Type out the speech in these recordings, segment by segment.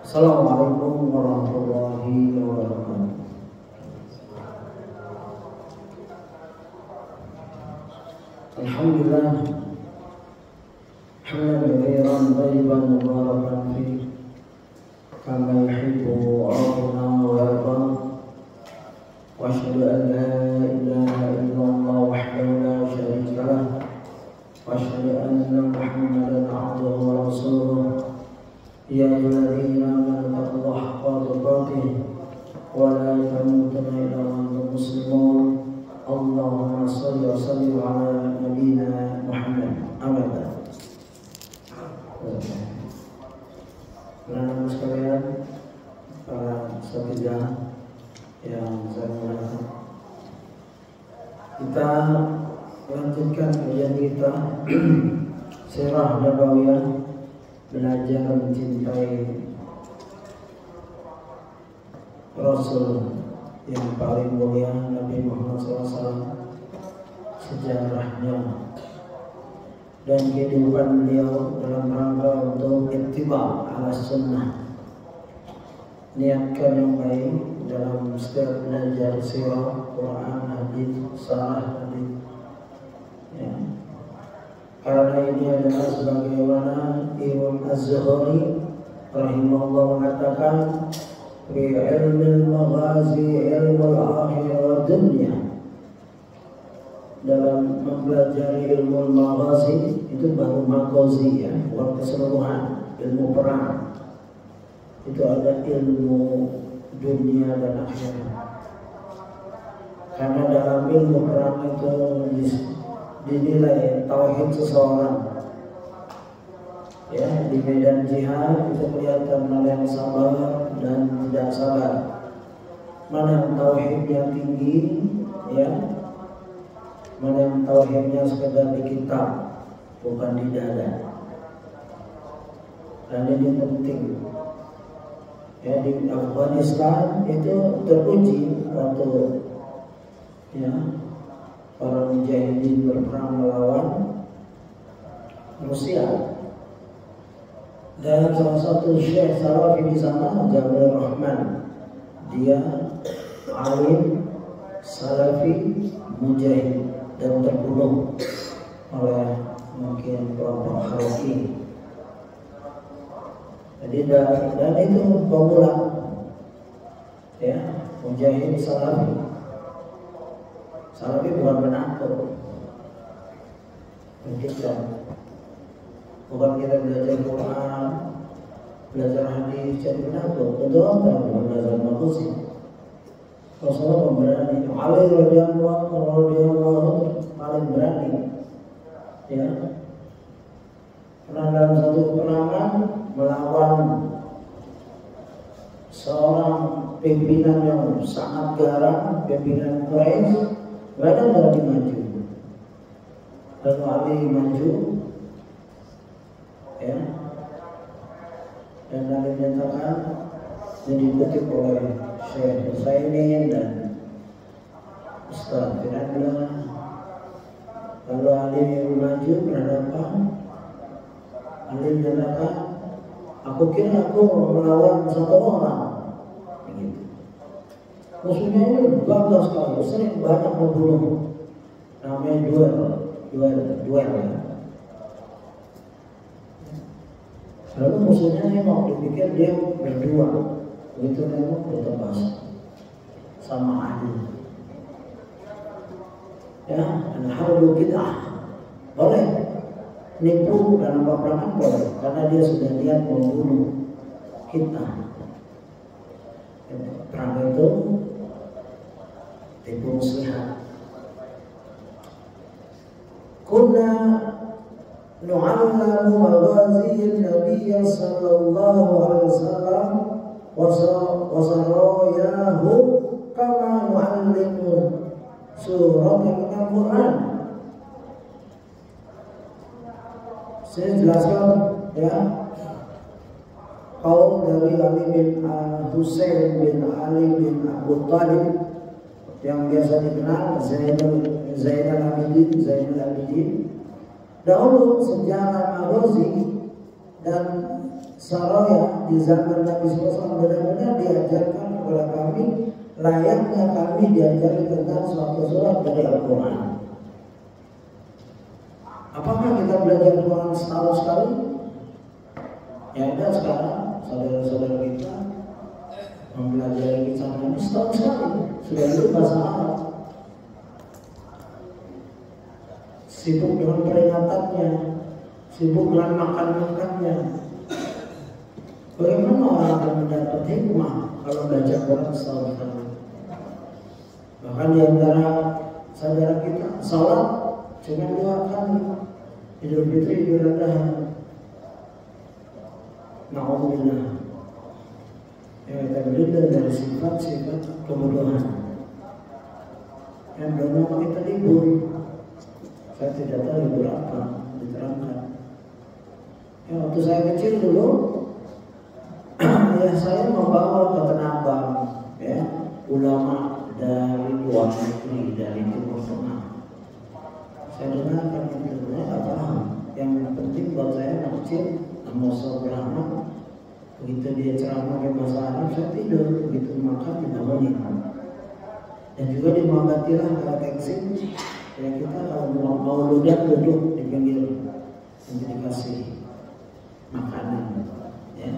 Assalamualaikum warahmatullahi wabarakatuh. Alhamdulillah, hamdan katsiran thayyiban mubarakan fihi kama yuhibbu rabbuna wa yarda. Wa asyhadu an la ilaha illallah wahdahu la syarika lah. Wa asyhadu anna Muhammadan abduhu wa rasuluh. Ya ayyuhalladzina amanu taqullaha haqqa tuqatih wa la tamutunna illa wa antum muslimun. Allahumma shalli wa sallim ala nabiyyina Muhammad. Amin. Teman-teman sekalian, para sahabat yang saya muliakan, kita lanjutkan kajian kita Sirah Nabawiyah, belajar mencintai Rasul yang paling mulia Nabi Muhammad SAW, sejarahnya dan kehidupan beliau dalam rangka untuk ittiba ala sunnah. Niatkan yang baik dalam setiap belajar sirah, Quran, hadis, sarah hadis. Ya. Karena ini adalah sebagaimana Imam Az-Zuhri rahimahullah mengatakan, fi ilmil maghazi ilmul akhirah dunya. Dalam mempelajari ilmu maghazi itu baru maghazi, ya, bukan keseluruhan ilmu perang. Itu ada ilmu dunia dan akhirat. Karena dalam ilmu perang itu dinilai tauhid seseorang. Ya, di medan jihad itu kelihatan mana yang sabar dan tidak sabar, mana yang tauhidnya tinggi, ya, mana yang tauhidnya sekedar di kitab, bukan di dada. Dan ini penting. Ya, di Afghanistan itu teruji waktu, ya, para mujahidin berperang melawan Rusia. Dan salah satu syekh Salafi di sana, Jabal Rahman, dia alim Salafi mujahid dan terbunuh oleh mungkin kelompok Khalqi. Jadi dan itu pemula, ya, mujahid Salafi. Salafi bukan penakut. Bukan kita belajar Quran, belajar hadis, jadi penakut. Untuk apa? Belajar manusia. Rasulullah memberani. Ali radhiyallahu paling berani. Ya. Karena dalam satu peperangan melawan seorang pimpinan yang sangat garang, pimpinan Quraisy, nggak ada berani maju. Lalu Ali maju, ya, dan Ali menyatakan yang dikutip oleh Syekh Husaini dan Ustaz Firanda. Lalu Ali maju berhadapan, Ali menyatakan, aku kira aku melawan satu orang. Begitu. Musuhnya ini gagah sekali, sering banyak membunuh. Namanya duel. Lalu musuhnya nengok, dipikir dia berdua, begitu nengok ditebas sama Ali. Ya, dan harbu bid'ah boleh, nipu dalam peperangan boleh, karena dia sudah niat membunuh kita. Perang itu tipu muslihat. Kunna nu'allamu maghazi Nabi sallallahu alaihi wasallam wa sarayahu kama nu'allimu surat min al-Quran. Saya jelaskan, ya, kaum dari Ali bin Husain bin Ali bin Abu Talib yang biasa dikenal Zainal Abidin. Dahulu sejarah Maghazi dan Saraya di zaman Nabi SAW benar-benar diajarkan kepada kami layaknya kami diajari tentang suatu surat dari Al-Quran. Apakah kita belajar Quran setahun sekali? Ya ada sekarang saudara-saudara kita mempelajari kisah Nabi setahun sekali. Sudah itu bahasa Arab. Sibuk dengan peringatannya, sibuk dengan makan-makannya. Bagaimana orang akan mendapat hikmah kalau baca Quran setahun sekali? Bahkan di antara saudara kita salat cuma 2 kali, Idul Fitri, Idul Adha. Na'udzubillah. Yang kita berlindung dari sifat-sifat kebodohan. Yang bernama kita libur. Saya tidak tahu libur apa, diterangkan. Ya, waktu saya kecil dulu, ayah saya membawa ke Tanabang, ya, ulama dari luar negeri, dari Timur Tengah. Saya dengarkan itu, saya paham. Yang penting buat saya anak kecil, Musa Brahma, begitu dia ceramah ke bahasa Arab, saya tidur, begitu makan dibangunin. Dan juga dimagatilah kalau teksin, ya kita kalau mau ludah duduk di pinggir, nanti dikasih makanan, ya.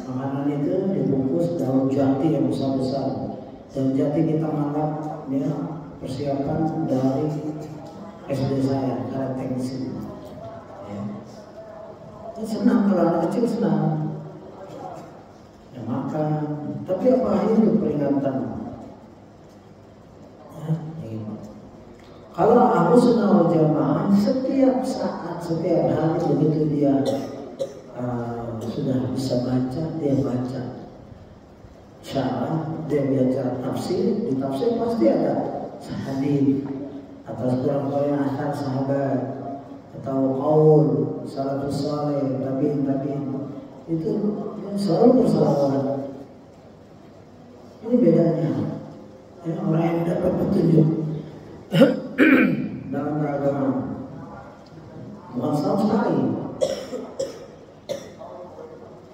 Makanan itu dibungkus daun jati yang besar-besar. Daun jati kita makan, ya, persiapan dari SD saya, karena teksin. Senang kalau anak kecil senang ya makan, tapi apa itu peringatan ya, gitu. Kalau Ahlus Sunnah wal Jamaah setiap saat, setiap hari begitu dia sudah bisa baca, dia baca syarah, dia baca tafsir, di tafsir pasti ada hadis atas kurang-kurangnya asal sahabat atau qaul salafus saleh, tabi'in itu selalu bersalaman. Ini bedanya ya, orang yang dapat petunjuk dalam agama bukan sama sekali.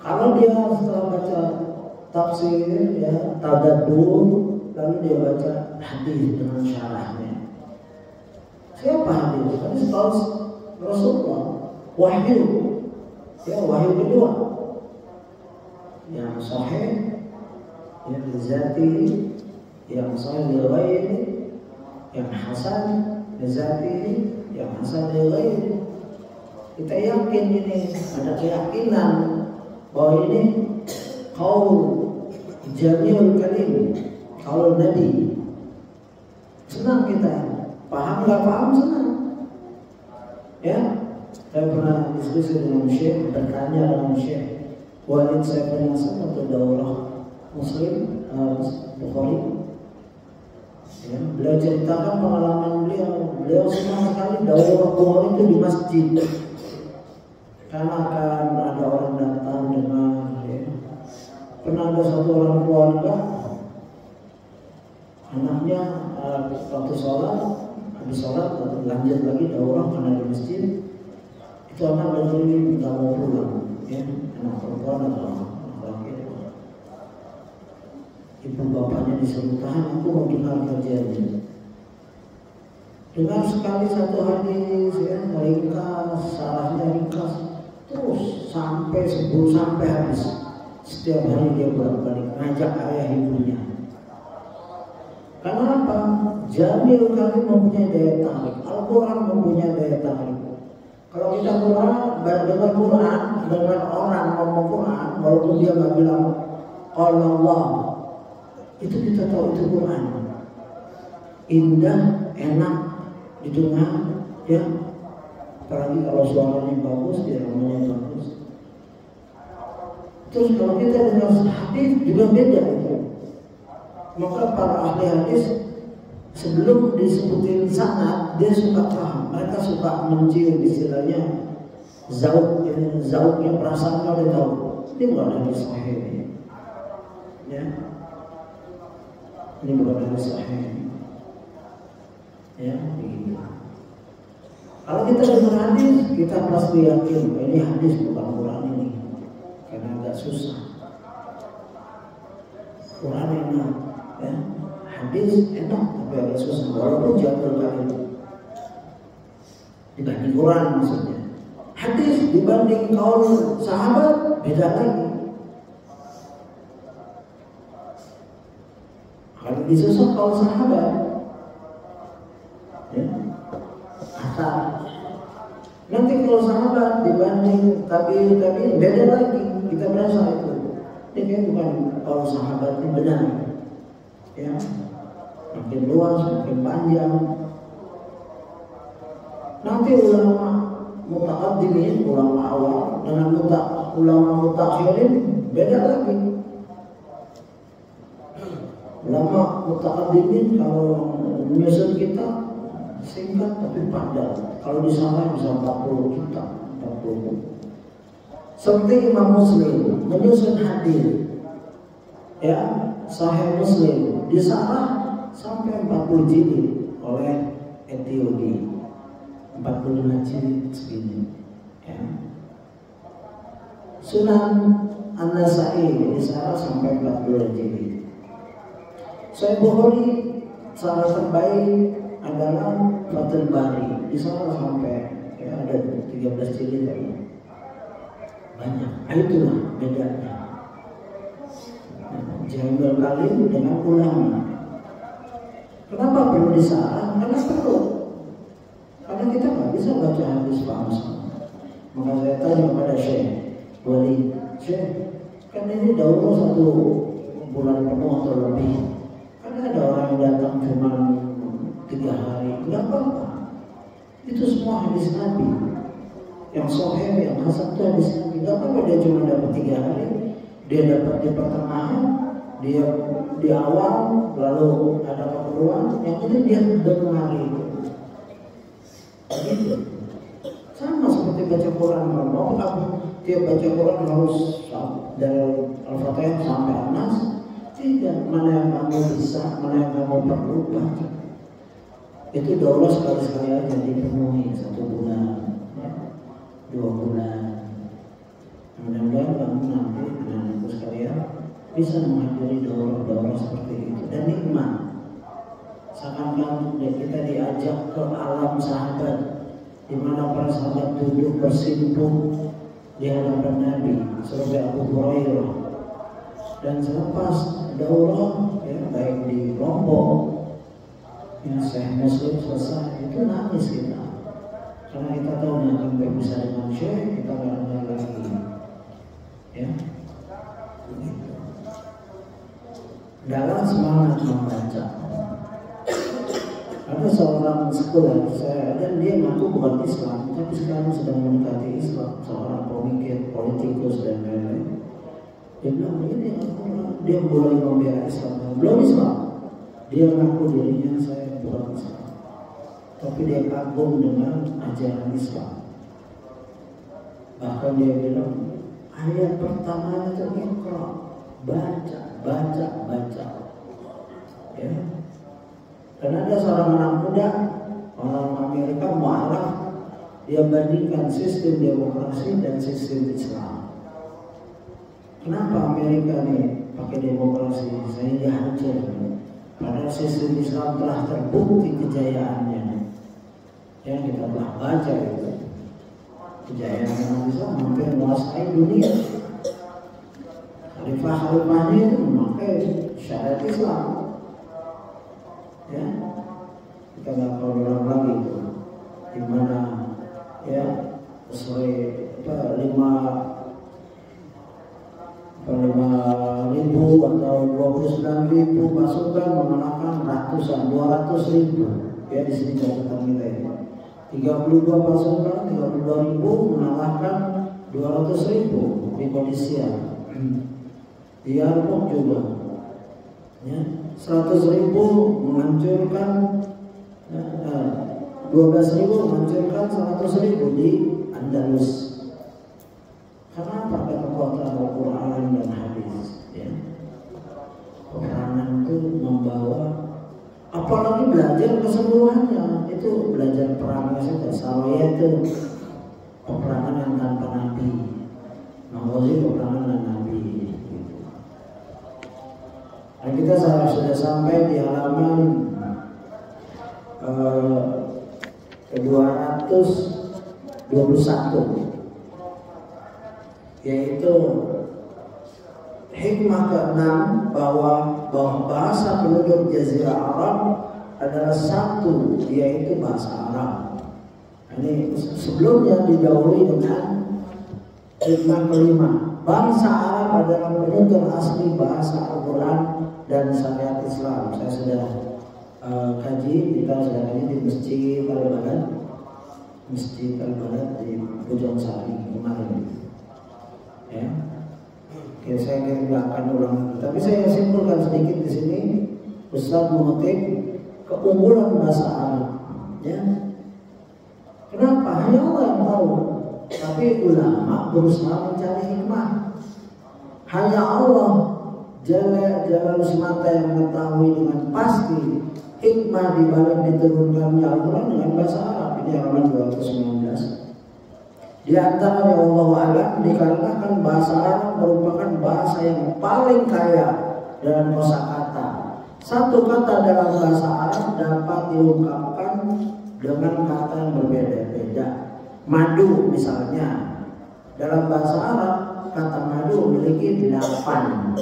Kalau dia setelah baca tafsir, ya, tadabbur, lalu dia baca hadis dengan syarahnya. Siapa hadis? Hadis Rasulullah, wahyu, ya, wahyu kedua yang sahih, yang zati, yang sahih li ghairi, yang hasan li zati, yang hasan li ghairi. Kita yakin ini, ada keyakinan bahwa ini qaul jami'ul kalim, qaul Nabi. Senang kita, paham nggak paham senang. Ya, saya pernah diskusi dengan Syekh, bertanya dengan Syekh Walid Saiful Nasr atau daurah Muslim Bukhari. Ya, beliau ceritakan pengalaman beliau senang sekali daurah Bukhari itu di masjid. Karena akan ada orang datang dengar, ya. Pernah ada satu orang keluarga, anaknya waktu sholat, habis sholat lanjut lagi daurah karena di masjid, itu anak dari minta mau pulang, ya, anak perempuan atau anak laki. Ibu bapaknya disuruh tahan, aku mau dengar kajiannya. Dengar sekali satu hadis, ya, ringkas, sarahnya ringkas, terus sampai sebelum sampai habis. Setiap hari dia bolak-balik ngajak ayah ibunya. Karena apa? Jamil kali mempunyai daya tarik. Al-Quran mempunyai daya tarik. Kalau kita dengar Quran, dengar orang ngomong Quran, walaupun dia nggak bilang Allah, itu kita tahu itu Quran. Indah, enak didengar, ya. Apalagi kalau suaranya bagus, dia ngomongnya bagus. Terus kalau kita dengar hadis juga beda itu. Maka para ahli hadis sebelum disebutin sanad, dia suka paham. Mereka suka mencium istilahnya zauknya, perasaannya dia tahu. Ini bukan hadis sahih, ya. Ini bukan hadis sahih, ya. Begitu. Kalau kita dengar hadis, kita pasti yakin ini hadis bukan Quran ini, karena agak susah. Quran enak, ya. Hadis enak tapi agak susah. Walaupun jatuh kali dibanding Quran maksudnya. Hadis dibanding kaul sahabat beda lagi. Kalau disusah kaul sahabat, ya. Nanti kalau sahabat dibanding tabi'in beda lagi, kita merasa itu. Ini kan bukan kalau sahabat ini benar, ya, makin luas, makin panjang. Nanti ulama mutaqaddimin, ulama awal dengan ulama mutakhirin beda lagi. Ulama mutaqaddimin kalau menyusun kita singkat tapi padat. Kalau di sana bisa 40 kitab, 40. Seperti Imam Muslim menyusun hadis, ya, Sahih Muslim disarah sampai 40 jilid oleh Etiologi, 45 jilid segini, ya. Sunan An-Nasa'i disarah sampai 40 jilid. Sahih Bukhari cara terbaik adalah Fathul Bari, di sana sampai, ya, ada 13 jilid lagi. Banyak. Itulah bedanya. Jami'ul Kalim dengan ulama. Kenapa perlu disarah? Karena perlu. Karena kita nggak bisa baca hadis paham semua. Maka saya tanya kepada Syekh Wali, Syekh, kan ini dahulu 1 bulan penuh atau lebih. Karena ada orang yang datang cuma 3 hari, nggak apa-apa. Itu semua hadis Nabi. Yang sahih, yang hasan itu hadis Nabi. Nggak apa-apa dia cuma dapat 3 hari. Dia dapat di pertengahan, dia di awal, lalu ada keperluan. Yang ini dia dengar itu. Gitu. Sama seperti baca Quran. Mau kamu tiap baca Quran harus dari Al-Fatihah sampai An-Nas? Tidak. Mana yang kamu bisa, mana yang kamu perlu baca. Itu daulah sekali-sekali aja dipenuhi 1 bulan, ya, 2 bulan. Mudah-mudahan kamu nanti dengan sekalian bisa menghadiri daulah-daulah seperti itu dan nikmat. Seakan-akan kita diajak ke alam sahabat, di mana para sahabat duduk bersimpuh di hadapan Nabi seperti Abu Hurairah. Dan selepas daulah, ya, baik di Lombok, yang Sahih Muslim selesai, itu nangis kita. Karena kita tahu yang akan bisa dengan Syekh, kita nggak ada lagi, ya. Begitu. Dalam semangat membaca, ada seorang sekolah saya dan dia mengaku bukan Islam, tapi sekarang sedang mendekati Islam, seorang pemikir, politikus dan lain-lain. Dia bilang ini, dia mulai membela Islam, belum Islam. Dia mengaku dirinya saya bukan Islam, tapi dia kagum dengan ajaran Islam. Bahkan dia bilang ayat pertamanya itu Iqra, baca, ya. Dan ada seorang anak muda, orang Amerika mualaf, dia bandingkan sistem demokrasi dan sistem Islam. Kenapa Amerika nih pakai demokrasi sehingga hancur? Padahal sistem Islam telah terbukti kejayaannya. Yang kita telah baca itu, kejayaan Islam hampir menguasai dunia. Khalifah-khalifahnya itu memakai syariat Islam. Ya, kita nggak perlu ulang lagi itu, di mana, ya, sesuai 5.000 atau 29.000 pasukan mengalahkan ratusan, 200.000, ya, di sini catatan kita ini. 32 pasukan, 32.000 mengalahkan 200.000 di Indonesia. Di Yarmouk juga, ya, 100.000 menghancurkan, 12.000 menghancurkan 100.000 di Andalus. Kenapa? Kekuatan Al-Quran dan hadis, ya. Peperangan itu membawa apa apalagi belajar keseluruhannya. Itu belajar perangnya saja. Saroya itu peperangan yang tanpa nabi, Maghazi peperangan dengan nabi gitu. Dan kita sudah sampai di halaman 221, yaitu hikmah ke-6 bahwa bahasa penduduk Jazirah Arab adalah satu, yaitu bahasa Arab. Ini sebelumnya didahului dengan hikmah ke-5. Bangsa Arab adalah penutur asli bahasa Al-Quran dan syariat Islam. Saya sudah kita sudah kaji di Masjid Al-Balad di Bojong Sari kemarin. Ya. Oke, saya nggak akan ulang, tapi saya simpulkan sedikit di sini. Ustaz mengutip keunggulan bahasa Arab. Ya. Kenapa? Hanya Allah yang tahu. Tapi ulama berusaha mencari hikmah. Hanya Allah Jalla semata yang mengetahui dengan pasti hikmah di balik diturunkannya Al-Quran dengan bahasa Arab. Ini halaman 219. Di antaranya Allah alam dikarenakan bahasa Arab merupakan bahasa yang paling kaya dalam kosakata. Satu kata dalam bahasa Arab dapat diungkapkan dengan kata yang berbeda-beda. Madu misalnya, dalam bahasa Arab kata madu memiliki 8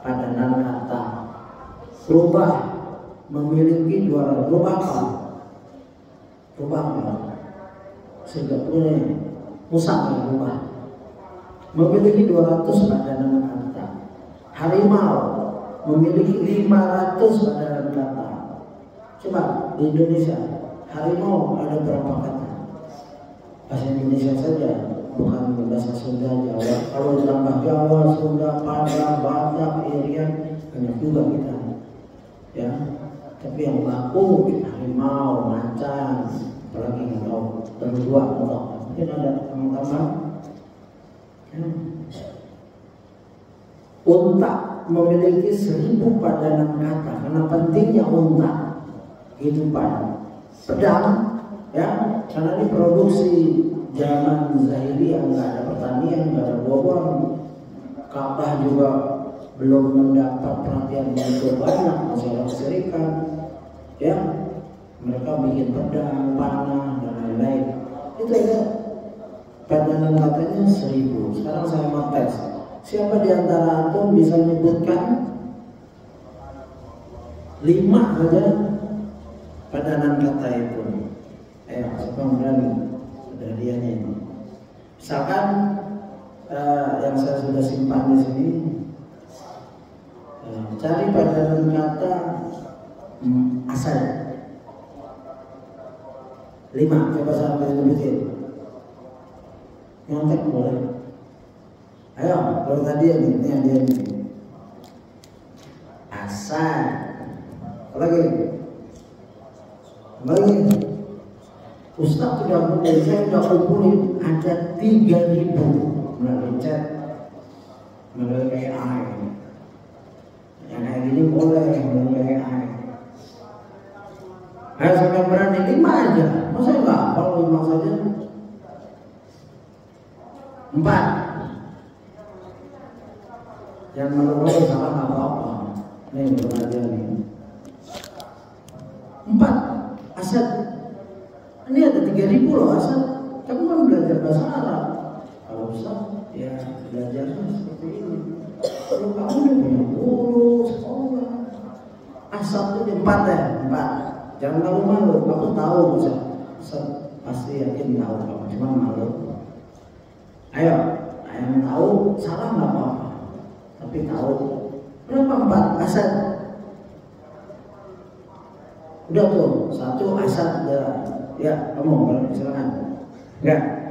padanan kata. Rubah memiliki 200. Rubah apa? Rubah apa? Sehingga punya musang rubah memiliki 200 padanan kata. Harimau memiliki 500 padanan kata. Coba di Indonesia harimau ada berapa kata? Bahasa Indonesia saja, bukan bahasa Sunda, Jawa. Kalau ditambah Jawa, Sunda, Padang, Batak, Irian, banyak juga kita. Ya, tapi yang baku harimau, macan, apalagi nggak tahu, berdua atau mungkin ada teman-teman. Ya. Unta memiliki 1000 padanan kata. Karena pentingnya unta kehidupan. Pedang, ya, karena ini produksi zaman Zahiriyah, nggak ada pertanian, nggak ada buah-buahan. Ka'bah juga belum mendapat perhatian begitu banyak masyarakat Serikat. Ya, mereka bikin pedang, panah dan lain-lain. Itu ya, padanan katanya 1000. Sekarang saya mau tes. Siapa di antara antum bisa menyebutkan 5 saja padanan kata itu? Siapa yang berani? Ada hadiahnya ini. Misalkan yang saya sudah simpan di sini, cari padanan kata asal 5. Coba saya sebutin. Nyontek boleh. Ayo, kalau tadi ini yang dia ini. Asal. Apa lagi? Ustaz sudah saya sudah kumpulin ada 3000 melalui chat, melalui AI. Yang kayak gini boleh melalui AI. Ayo sampai berani 5 aja. Masa enggak? Kalau 5 saja 4. Yang malu-malu salah apa-apa. Nih pengajian nih 4. Asad. Ini ada 3000 loh Asad. Kamu kan belajar bahasa Arab. Kalau Ustaz ya belajarnya seperti ini. Kalau kamu udah punya guru, sekolah. Asad itu 4 ya, 4. Jangan malu-malu. Aku tahu Ustaz pasti yakin tahu kamu cuma malu. Ayo, yang tahu salah nggak apa-apa. Tapi tahu berapa 4 Asad? Udah tuh 1 Asad udah. Ya, kamu silakan. Enggak.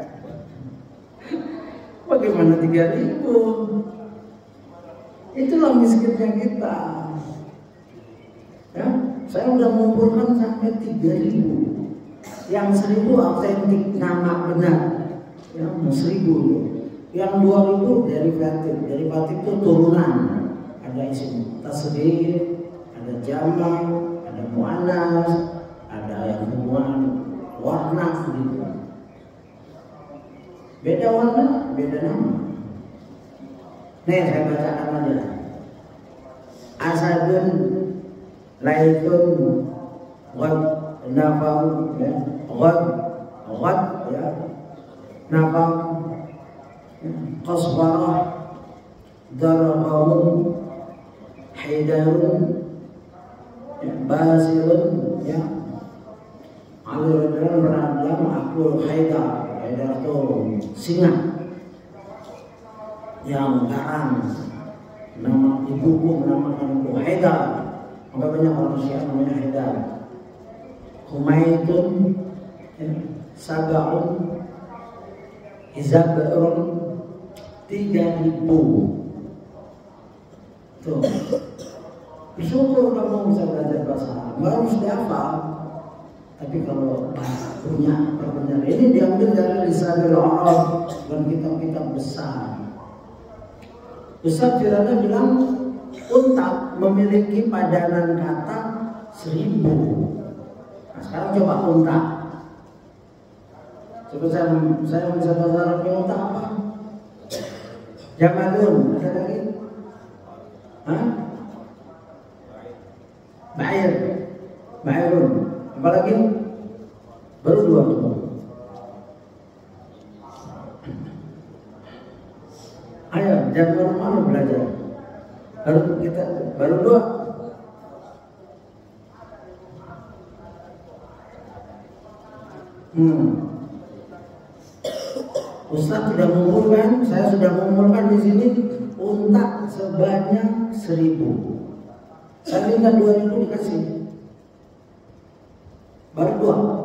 Bagaimana 3000? Itulah miskinnya kita. Ya, saya udah mengumpulkan sampai 3000. Yang 1000 autentik nama benar. Ya, 1000. Yang 2000 derivatif. Derivatif itu turunan. Ada isim tasghir, ada jamak, ada muannas, ada yang hubungan warna gitu. Beda warna, beda nama. Nih saya bacakan aja. Asadun, laitun, ghad, nafam, ya, ghad, ya, nafam, qasbarah, darahum, haidarun, ya, basilun, ya, alirudran beradam, akul haidar itu singa yang garang. Nama ibuku menamakan ibu Haidar. Maka banyak orang Syiah namanya Haidar. Humaitun, ya, Sabaun, Hizabrun, 3.000. Tuh. Bersyukur kamu bisa belajar bahasa Arab. Nggak harus dihafal. Tapi kalau punya perbenaran ini diambil dari Lisanul Arab dan kitab-kitab besar. Ustaz Firanda bilang unta memiliki padanan kata 1000. Nah, sekarang coba unta. Coba saya bisa bahasa Arabnya unta apa? Jamalun, ada lagi? Hah? Bairun. Apa lagi? Baru 2 tuh. Ayo, jangan malu belajar. Baru 2. Ustaz sudah mengumpulkan, saya sudah mengumpulkan di sini unta sebanyak 1000. Saya minta 2000 dikasih. Baru 2.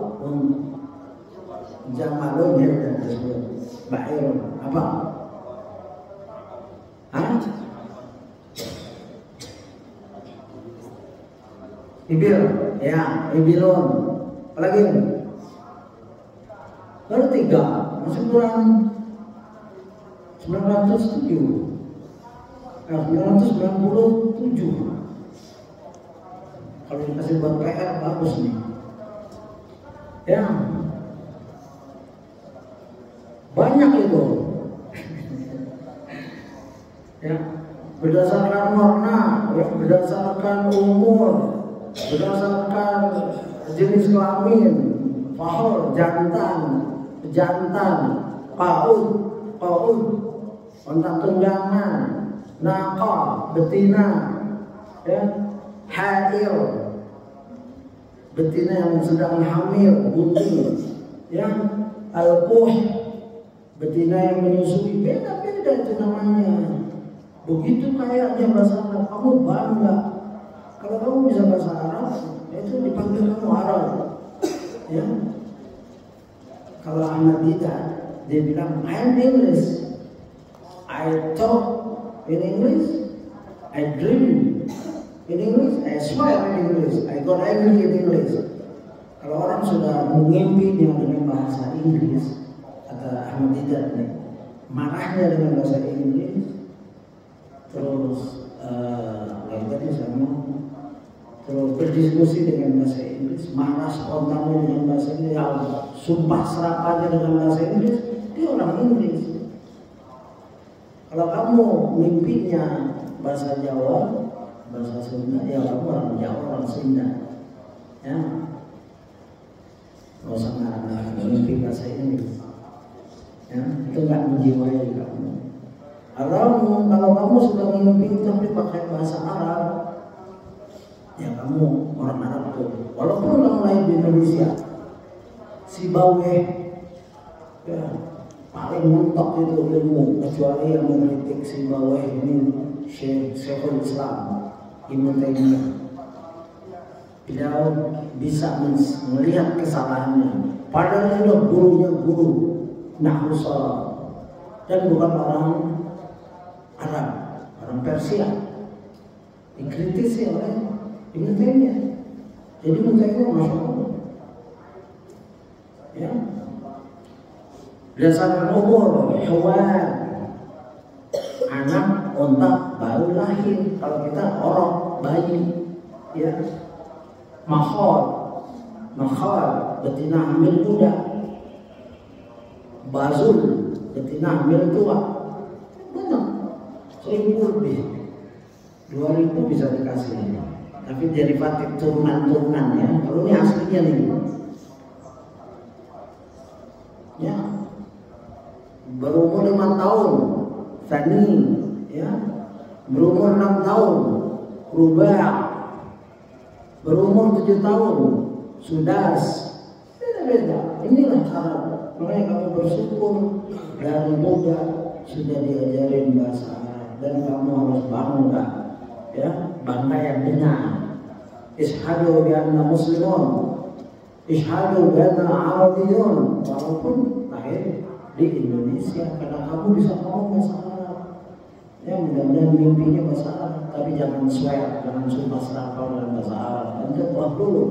Jamalun ya dan tersebut. Bairun apa? Hah? Ibil, ya, ibilon. Apalagi? Baru 3, masih kurang 907. 997. Kalau dikasih buat PR bagus nih. Ya, banyak itu. Ya, berdasarkan warna, ya, berdasarkan umur, berdasarkan jenis kelamin, fahol, jantan, paud, ontak tunggangan, nakal, betina, ya, hail, betina yang sedang hamil, bunting, ya, alquh, betina yang menyusui, beda-beda itu namanya. Begitu kayaknya bahasa Arab, kamu bangga. Kalau kamu bisa bahasa Arab, itu dipanggil kamu Arab. Ya. Kalau Ahmad Didat, dia bilang, I'm English. I talk in English. I dream in English. I swear in English. I got angry in English. Kalau orang sudah mengimpinya dengan bahasa Inggris, kata Ahmad Didat nih, marahnya dengan bahasa Inggris, terus tadi sama terus berdiskusi dengan bahasa Inggris, marah spontannya dengan bahasa Inggris, sumpah serapannya dengan bahasa Inggris, dia orang Inggris. Kalau kamu mimpinya bahasa Jawa, bahasa Sunda, ya kamu orang Jawa, orang Sunda, ya. Nggak usah marah-marah mimpi bahasa Inggris, ya, itu nggak menjiwai kamu. Kalau kamu sudah mimpi tapi pakai bahasa Arab, ya kamu orang Arab tuh. Walaupun kamu lahir di Indonesia, si Baweh, ya, paling mentok itu ilmu, kecuali yang mengkritik si Baweh ini Syekhul Islam Ibnu Taimiyah. Beliau bisa melihat kesalahannya. Padahal dia gurunya guru Nahwu Shalaf dan bukan orang Arab, orang Persia. Dikritisi oleh Ibnu Taimiyah. Jadi Ibnu Taimiyah masuk, ya, berdasarkan umur, hewan, anak, unta baru lahir. Kalau kita orang bayi, ya, Makhol betina hamil muda, bazul betina hamil tua. Banyak, 1000 lebih, 2000 bisa dikasih. Tapi derivatif turunan ya. Kalau ini aslinya nih, ya berumur 5 tahun, Fani, ya berumur 6 tahun, Rubah, berumur 7 tahun, Sudas, beda-beda. Inilah cara. Makanya kamu bersyukur dari muda sudah diajarin bahasa Arab dan kamu harus bangga, ya bangga yang benar. Ishadu bi anna muslimun, ishadu bi anna arabiyun. Walaupun lahir di Indonesia, karena kamu bisa ngomong bahasa Arab. Ya mudah-mudahan mimpinya bahasa Arab, tapi jangan swear, jangan sumpah serapah dalam bahasa Arab. Nanti buat dulu.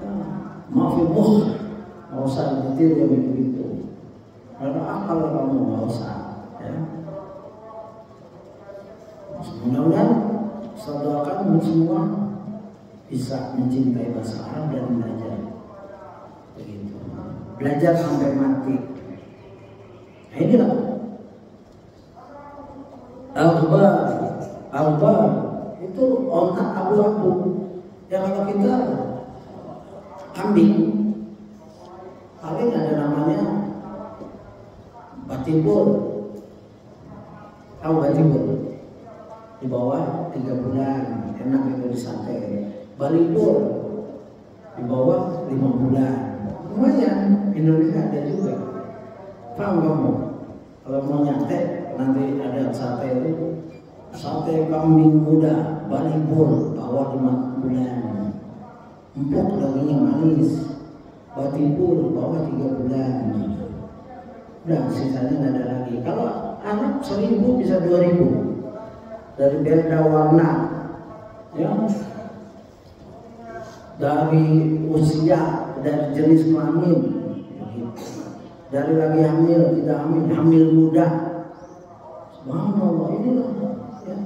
Ya, maaf ibu, nggak usah detail yang begitu. Karena akal kamu nggak usah. Ya. Mudah-mudahan saya doakan semua bisa mencintai bahasa Arab dan belajar. Begitu. Belajar sampai mati. Nah, inilah Alba itu otak abu-abu. Ya kalau kita kambing, paling ada namanya batibur. Tahu batibur? Di bawah 3 bulan, enak itu disate. Balibur di bawah 5 bulan. Lumayan, Indonesia ada juga. Paham kamu? Kalau mau nyate nanti ada sate itu, sate kambing muda, balibur bawah 5 bulan. Empuk dagingnya manis. Batibur bawah 3 bulan. Udah sisanya nggak ada lagi. Kalau anak 1000 bisa 2000. Dari beda warna, ya, dari usia, dari jenis kelamin, dari lagi hamil, tidak hamil, hamil muda. Subhanallah, inilah ya,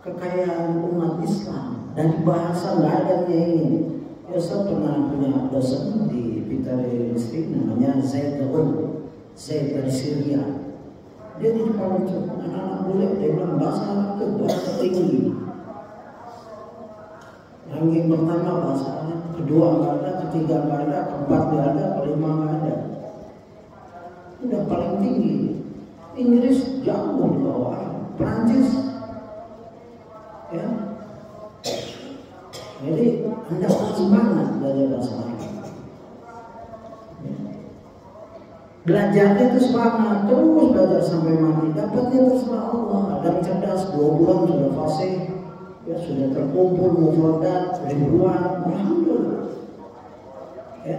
kekayaan umat Islam. Dari bahasa nggak ada yang ini. Ya, saya pernah punya dosen di Pitari Listrik namanya Zaid dari Syria. Dia di depan anak-anak bule, dia bilang bahasa Arab itu bahasa tinggi. Ranking pertama bahasa Arab, kedua nggak ada, ketiga nggak ada, keempat nggak ada, kelima nggak ada. Udah paling tinggi. Inggris jauh di bawah, Prancis, ya. Jadi Anda harus semangat belajar bahasa Arab. Belajarnya itu semangat, terus belajar sampai mati. Dapatnya terserah Allah. Ada cerdas 2 bulan sudah fasih, ya sudah terkumpul mufradat ribuan, alhamdulillah. Ya.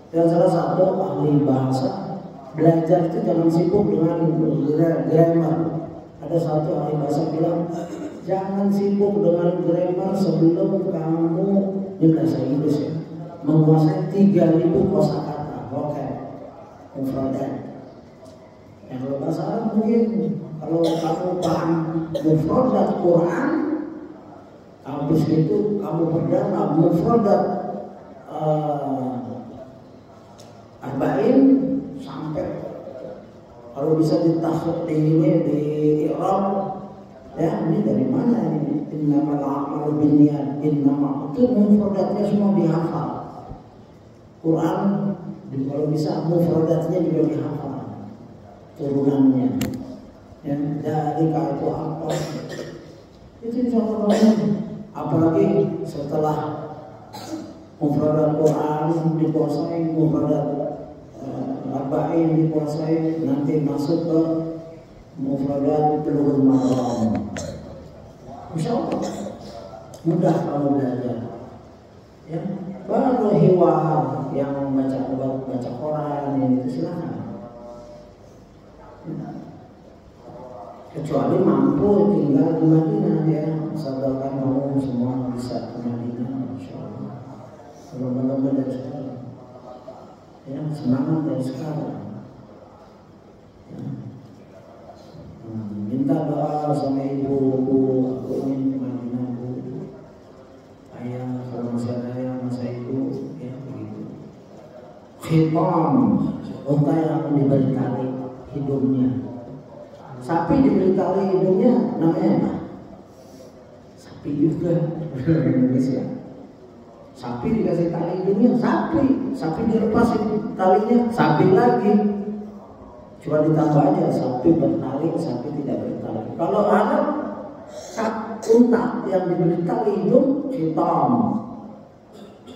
Dan salah satu ahli bahasa, belajar itu jangan sibuk dengan grammar. Ada satu ahli bahasa bilang, jangan sibuk dengan grammar sebelum kamu, ini bahasa Inggris ya, menguasai 3000 kosakata, vocab, mufradat. Yang kalau bahasa Arab mungkin kalau kamu paham mufradat Quran, habis itu kamu berdalam mufradat arba'in sampai kalau bisa ditakhir di ini di i'rab, ya ini dari mana ini? Innamal a'malu binniyat, innama itu mufradatnya semua dihafal. Quran kalau bisa mufradatnya juga dihafal, turunannya. Ya, dari itu apa? Itu contoh apalagi setelah mufradat Quran dikuasai, mufradat arba'in dikuasai, nanti masuk ke mufradat Bulughul Maram. Insyaallah mudah kalau belajar. Ya, baru hiwar yang baca Quran itu silakan. Kecuali mampu tinggal di Madinah, ya, sadarkan kamu semua bisa ke Madinah, insyaallah. Belum dari sekarang. Ya, semangat dari sekarang. Ya. Minta doa sama ibu, aku ingin ke Madinah, Bu. Ayah, kalau masih khitam, unta yang diberi tali hidungnya. Sapi diberi tali hidungnya namanya apa? Sapi juga. Indonesia. Sapi dikasih tali hidungnya sapi. Sapi dilepasin talinya sapi lagi. Cuma ditambah aja sapi bertali, sapi tidak bertali. Kalau Arab unta yang diberi tali hidung hitam.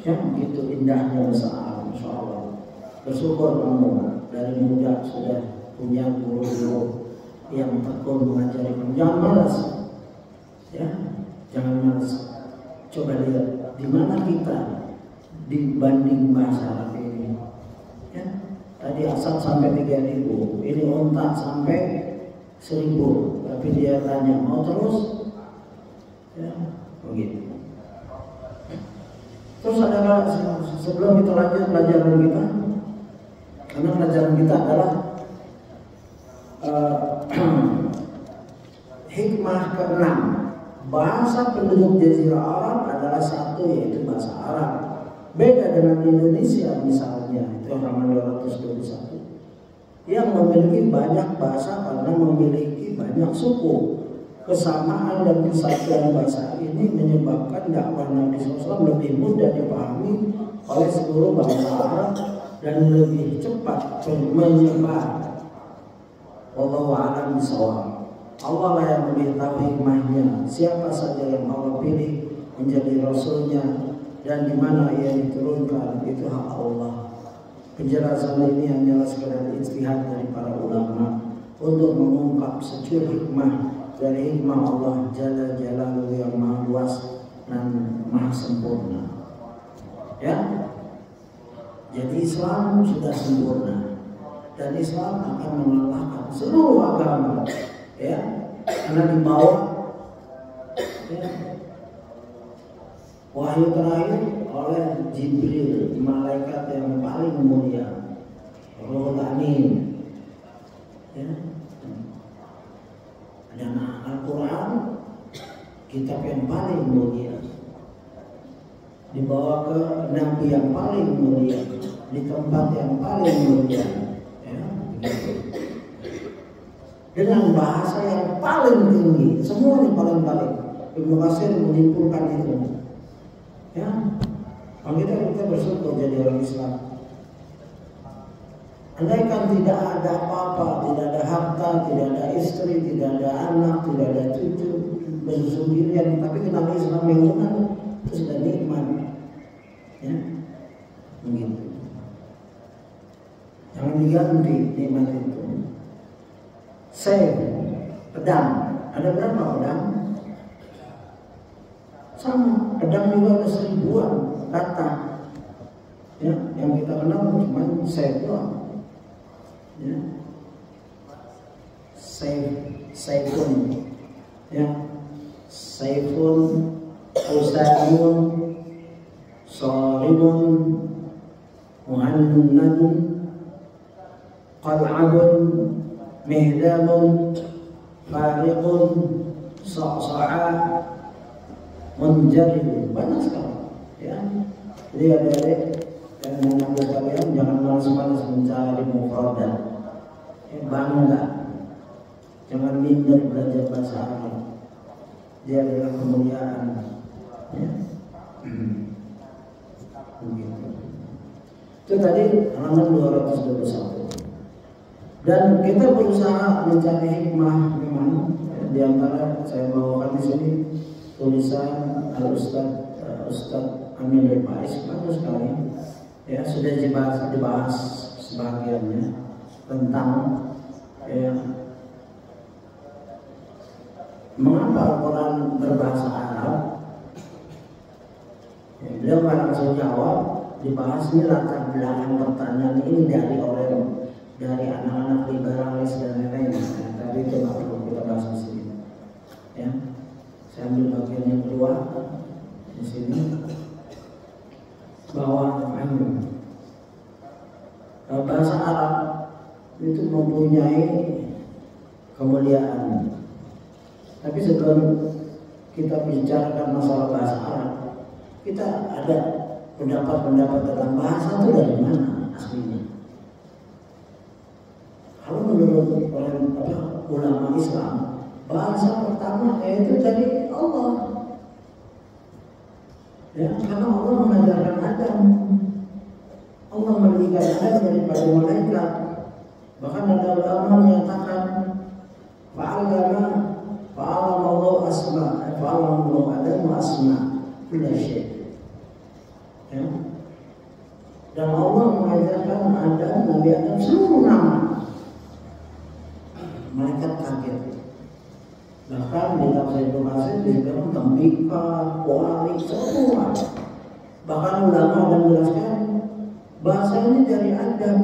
Ya, begitu indahnya besar, Masya Allah. Bersyukur kamu dari muda sudah punya guru-guru yang tekun mengajari kamu. Jangan malas, ya, jangan malas. Coba lihat di mana kita dibanding bahasa Arab ini. Ya, tadi asal sampai 3.000, ini unta sampai 1.000. Tapi dia tanya mau terus, ya, begitu. Terus ada sebelum kita lanjut pelajaran kita, karena pelajaran kita adalah hikmah ke-6. Bahasa penduduk Jazirah Arab adalah satu, yaitu bahasa Arab. Beda dengan Indonesia misalnya, itu halaman 221, yang memiliki banyak bahasa karena memiliki banyak suku. Kesamaan dan kesatuan bahasa ini menyebabkan dakwah Nabi SAW lebih mudah dipahami oleh seluruh bangsa Arab dan lebih cepat menyebar. Wallahu a'lam bishawab. Allah lah yang lebih tahu hikmahnya. Siapa saja yang Allah pilih menjadi rasulnya dan di mana ia diturunkan, itu hak Allah. Penjelasan ini hanyalah sekedar ijtihad dari para ulama untuk mengungkap secur hikmah dari hikmah Allah Jalla Jalaluhu yang maha luas dan maha sempurna. Ya, jadi Islam sudah sempurna dan Islam akan mengalahkan seluruh agama. Ya, karena dibawa ya, wahyu terakhir oleh Jibril, malaikat yang paling mulia, Ruhul Amin. Ya. Dan Al-Quran, kitab yang paling mulia, dibawa ke Nabi yang paling mulia, di tempat yang paling mulia, ya, dengan bahasa yang paling tinggi, semua yang paling-paling. Ibnu Katsir menyimpulkan itu. Ya, kalau kita bersyukur jadi orang Islam. Andaikan tidak ada apa-apa, tidak ada harta, tidak ada istri, tidak ada anak, tidak ada cucu, bersendirian, tapi kita Islam yang benar, itu sudah nikmat. Ya, begitu. Jangan diganti nikmat itu. Pedang, ada berapa pedang? Sama, pedang juga ada 1000-an kata. Ya, yang kita kenal cuma doang. Ya, saifun, ya, saifun, usamun, sarimun, muhannadun, qal'abun, mihdamun, fariqun, sa'sa'a, munjarid. Banyak sekali, ya. Jadi adik-adik yang mengambil kalian jangan malas-malas mencari mufradat. Bangga, jangan minder belajar bahasa Arab. Dia adalah kemuliaan. Ya. Itu tadi halaman 221. Dan kita berusaha mencari hikmah memang. Di antara saya bawakan di sini tulisan Ustaz Amin Al-Faiz, bagus sekali. Ya, sudah dibahas sebagiannya tentang ya, mengapa Al-Quran berbahasa Arab. Ya, beliau langsung jawab, dibahas ini latar belakang pertanyaan ini dari anak-anak liberalis dan lain-lain. Ya, tapi itu nggak perlu kita bahas di sini. Ya, saya ambil bagian yang kedua di sini bahwa bahasa Arab itu mempunyai kemuliaan. Tapi sebelum kita bicarakan masalah bahasa Arab, kita ada pendapat-pendapat tentang bahasa itu dari mana? aslinya. Kalau menurut ulama Islam, bahasa pertama yaitu dari Allah. Ya, karena Allah mengajarkan Adam. Allah menjadikan Adam daripada malaikat. Bahkan ada ulama menyatakan fa'alamallahu Adam wa asma kulla syai'. Ya. Dan Allah mengajarkan Adam, Nabi Adam seluruh nama. Malaikat kaget. Bahkan di tafsir Ibnu Katsir disebutkan tembika, wali, semua. Bahkan ulama menjelaskan bahasa ini dari Adam.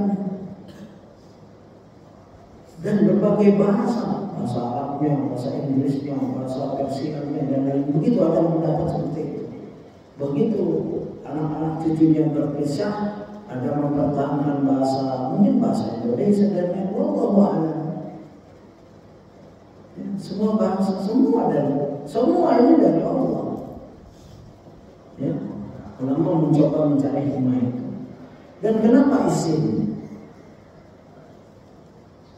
Dan berbagai bahasa Arabnya, bahasa Inggrisnya, bahasa Persianya, dan lain begitu ada mendapat seperti itu. Begitu anak-anak cucunya berpisah, ada mempertahankan mungkin bahasa Indonesia dan yang Allah. Semua bahasa, semua ini dari Allah. Ya, ulama mencoba mencari hikmah itu. Dan kenapa isim?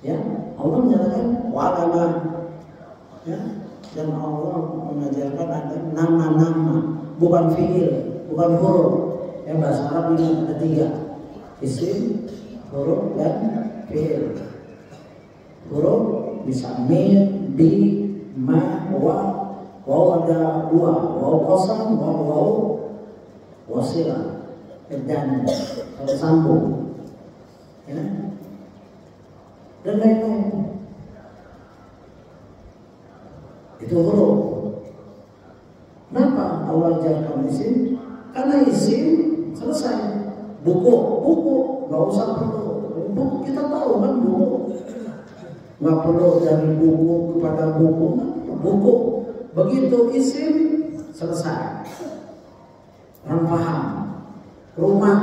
Ya, Allah menyatakan wa'alama. Ya, dan Allah mengajarkan ada nama-nama, bukan fiil, bukan huruf. Ya, bahasa Arab ini ada 3, isim, huruf, dan fiil. Huruf bisa min, bi, ma, wa. Waw ada 2, waw qasam, waw wasilah, dan kalau sambung, ya, dan lain-lain. Itu huruf. Kenapa Allah ajarkan isim? Karena isim selesai. Buku nggak usah perlu. Buku kita tahu kan buku. Nggak perlu dari buku kepada buku. Buku. Begitu isim selesai. Orang paham. Rumah.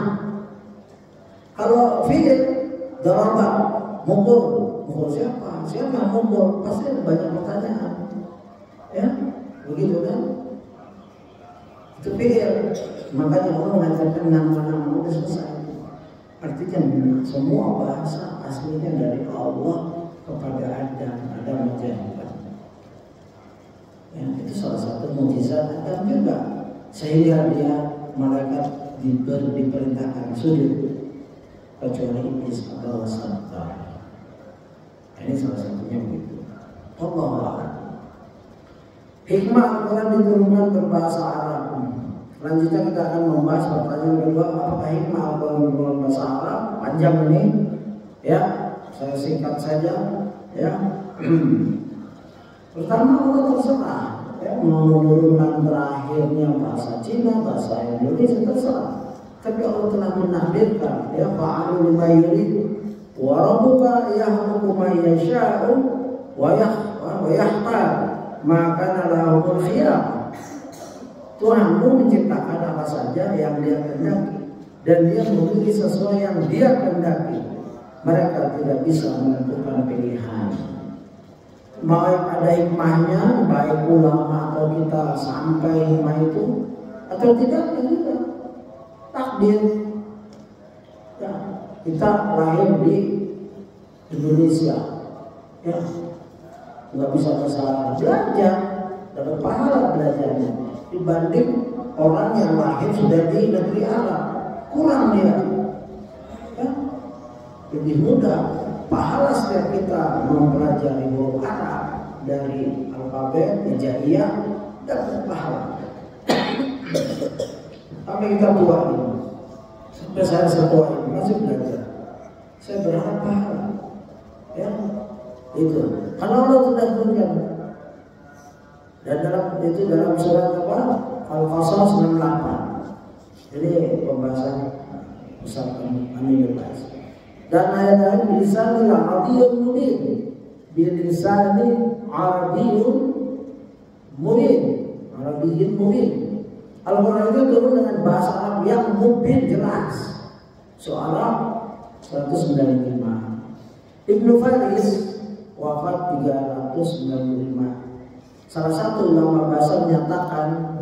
Kalau fi'il daraba, mukul siapa? Siapa yang mukul? Pasti banyak pertanyaan. Ya, begitu kan? Itu fi'il. Makanya Allah mengajarkan nama-nama udah selesai. Artinya semua bahasa aslinya dari Allah kepada Adam menjadikan. Ya, itu salah satu mukjizat Adam juga. Sehingga dia malaikat diperintahkan sujud kecuali iblis atau wasattar. Ini salah satunya begitu. Allah. Hikmah Al-Quran diturunkan berbahasa Arab. Selanjutnya kita akan membahas pertanyaan kedua, apakah hikmah Al-Quran diturunkan berbahasa Arab? Panjang ini, ya. Saya singkat saja, ya. Pertama, Allah terserah, ya, mau menurunkan terakhirnya bahasa Cina, bahasa Indonesia terserah. Tapi Allah telah menakdirkan, ya, fa'alu lima yurid, wa rabbuka yahkumu ma yasha'u wa yahtar, maka lahumul khiyar. Tuhanmu menciptakan apa saja yang Dia kehendaki dan Dia memilih sesuai yang Dia kehendaki. Mereka tidak bisa menentukan pilihan. Baik ada hikmahnya, baik ulama atau kita sampai hikmah itu atau tidak, juga takdir. Ya, kita lahir di Indonesia, ya, nggak bisa bahasa Arab, belajar, dapat pahala belajarnya dibanding orang yang lahir sudah di negeri Arab, kurang dia, ya, lebih mudah. Pahala setiap kita mempelajari huruf Arab dari alfabet hijaiyah dapat pahala. Sampai kita tua ini, sampai saya setua ini masih belajar, saya berharap pahala, ya, itu. Karena Allah sudah turunkan. Dan dalam surat apa? Al-Qasas 68. Jadi pembahasan besar kami bahas. Dan ayat lain bilisanil arabiyyun mubin. Bilisanil arabiyyun mubin. Al-Quran itu turun dengan bahasa Arab yang mubin, jelas. Surah 195. Ibnu Faris wafat 395. Salah satu ulama bahasa menyatakan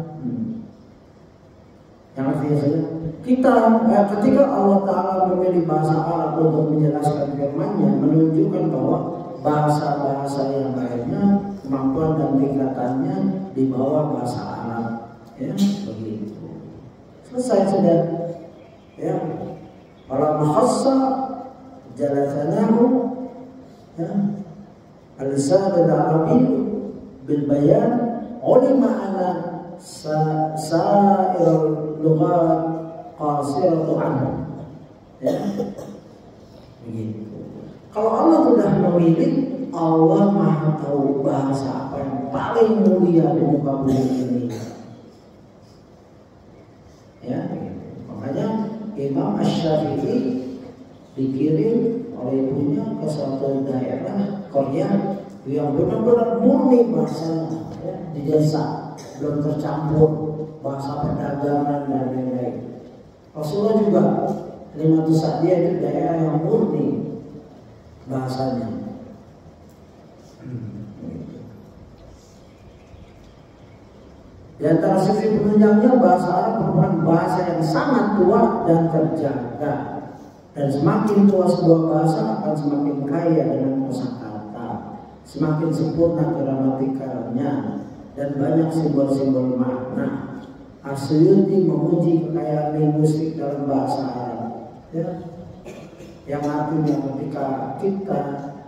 yang artinya saja Ketika Allah Ta'ala memilih bahasa Arab untuk menjelaskan firman-Nya, menunjukkan bahwa bahasa-bahasa yang lainnya kemampuan dan tingkatannya di bawah bahasa Arab, ya begitu. Selesai sudah, ya. Para makhassa jalasanahu, ya, al-lisan al-arabi bil bayan ulima ala sa'irul lughat qasiratu anhu, ya begitu. Kalau Allah sudah memilih, Allah Maha tahu bahasa apa yang paling mulia di muka bumi ini, ya begitu. Makanya Imam Asy-Syafi'i dikirim oleh ibunya ke suatu daerah Korea yang benar-benar murni bahasanya, ya, di desa, belum tercampur bahasa perdagangan dan lain-lain. Rasulullah juga Limatus Sa'diyah itu daerah yang murni bahasanya. Di antara sisi penunjangnya, bahasa Arab merupakan bahasa yang sangat tua dan terjaga. Dan semakin tua sebuah bahasa akan semakin kaya dengan kosakata, semakin sempurna gramatikalnya, dan banyak simbol-simbol makna. Asy'ari memuji kekayaan linguistik dalam bahasa Arab, ya, yang artinya ketika kita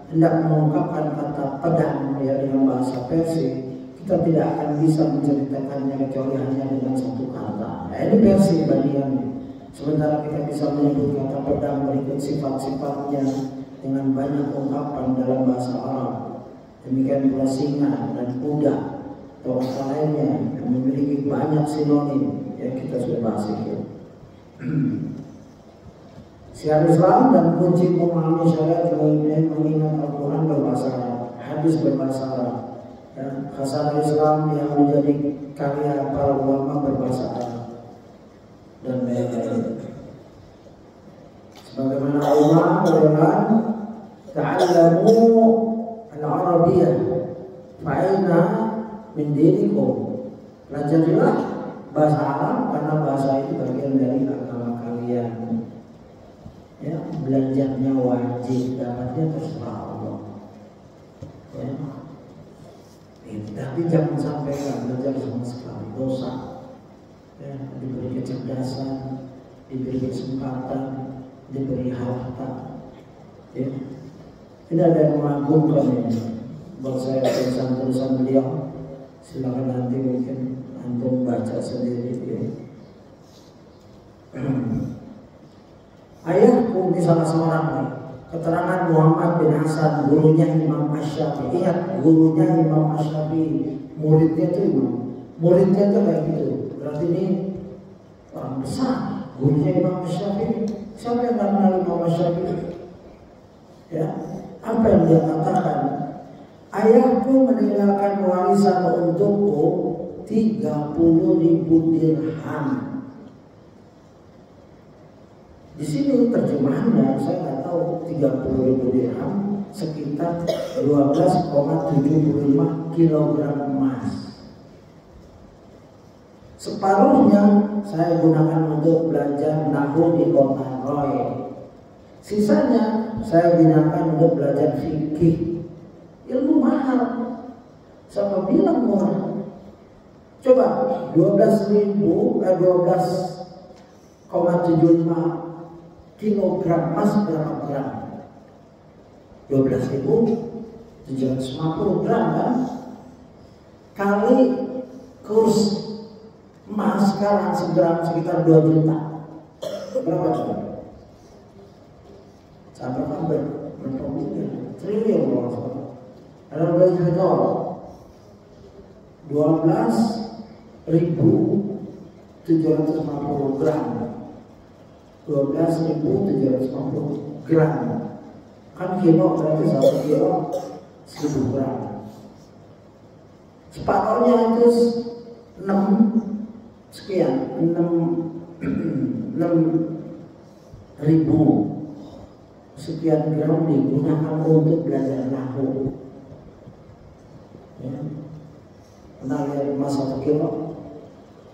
hendak mengungkapkan kata pedang, ya, dengan bahasa Persia, kita tidak akan bisa menceritakannya kecuali hanya dengan satu kata. Nah, ini Persia bagiannya. Sementara kita bisa menyebut kata pedang berikut sifat-sifatnya dengan banyak ungkapan dalam bahasa Arab. Demikian pula singa dan kuda atau kata lainnya yang memiliki banyak sinonim yang kita sudah bahas itu. Syiar Islam dan kunci memahami syariat mengingat Al-Quran berbahasa Arab, hadis berbahasa Arab, dan khasal Islam yang menjadi karya para ulama berbahasa Arab, dan lain-lain. Sebagaimana Umar berkata, "Ta'allamu al-Arabiyyah fa'inna min dinikum." Pelajarilah bahasa Arab karena bahasa itu bagian dari agama kalian. Ya, belajarnya wajib, dapatnya terserah Allah. Ya. Tapi jangan sampai belajar sama sekali, dosa. Ya, diberi kecerdasan, diberi kesempatan, diberi harta. Ya. Tidak ada yang mengagumkan ini. Buat saya tulisan-tulisan beliau, silakan nanti mungkin antum baca sendiri. Ya. Ayahku ini salah seorang nih. Keterangan Muhammad bin Hasan, gurunya Imam Asy-Syafi'i. Ingat, gurunya Imam Asy-Syafi'i, muridnya itu Imam. Muridnya itu kayak gitu. Berarti ini orang besar. Gurunya Imam Asy-Syafi'i. Siapa yang kenal Imam Asy-Syafi'i? Ya, apa yang dia katakan? Ayahku meninggalkan warisan untukku 30.000 dirham. Di sini terjemahannya saya nggak tahu, 30.000 dirham sekitar 12,75 kilogram emas. Separuhnya saya gunakan untuk belajar nahwu di kota Roy. Sisanya saya gunakan untuk belajar fikih. Ilmu mahal. Siapa bilang murah? Coba 12,75 kilogram emas berapa gram? 12.750 gram kan? Kali kurs emas sekarang segram sekitar 2 juta. Berapa coba? Sampai berapa miliar? Triliun loh. Ada berapa juta? 12.750 gram. 12.750 gram. Kan kilo berarti 1 kilo 1.000 gram. Separuhnya itu 6 ribu sekian gram digunakan untuk belajar nahwu. Ya. Pernah lihat emas 1 kilo?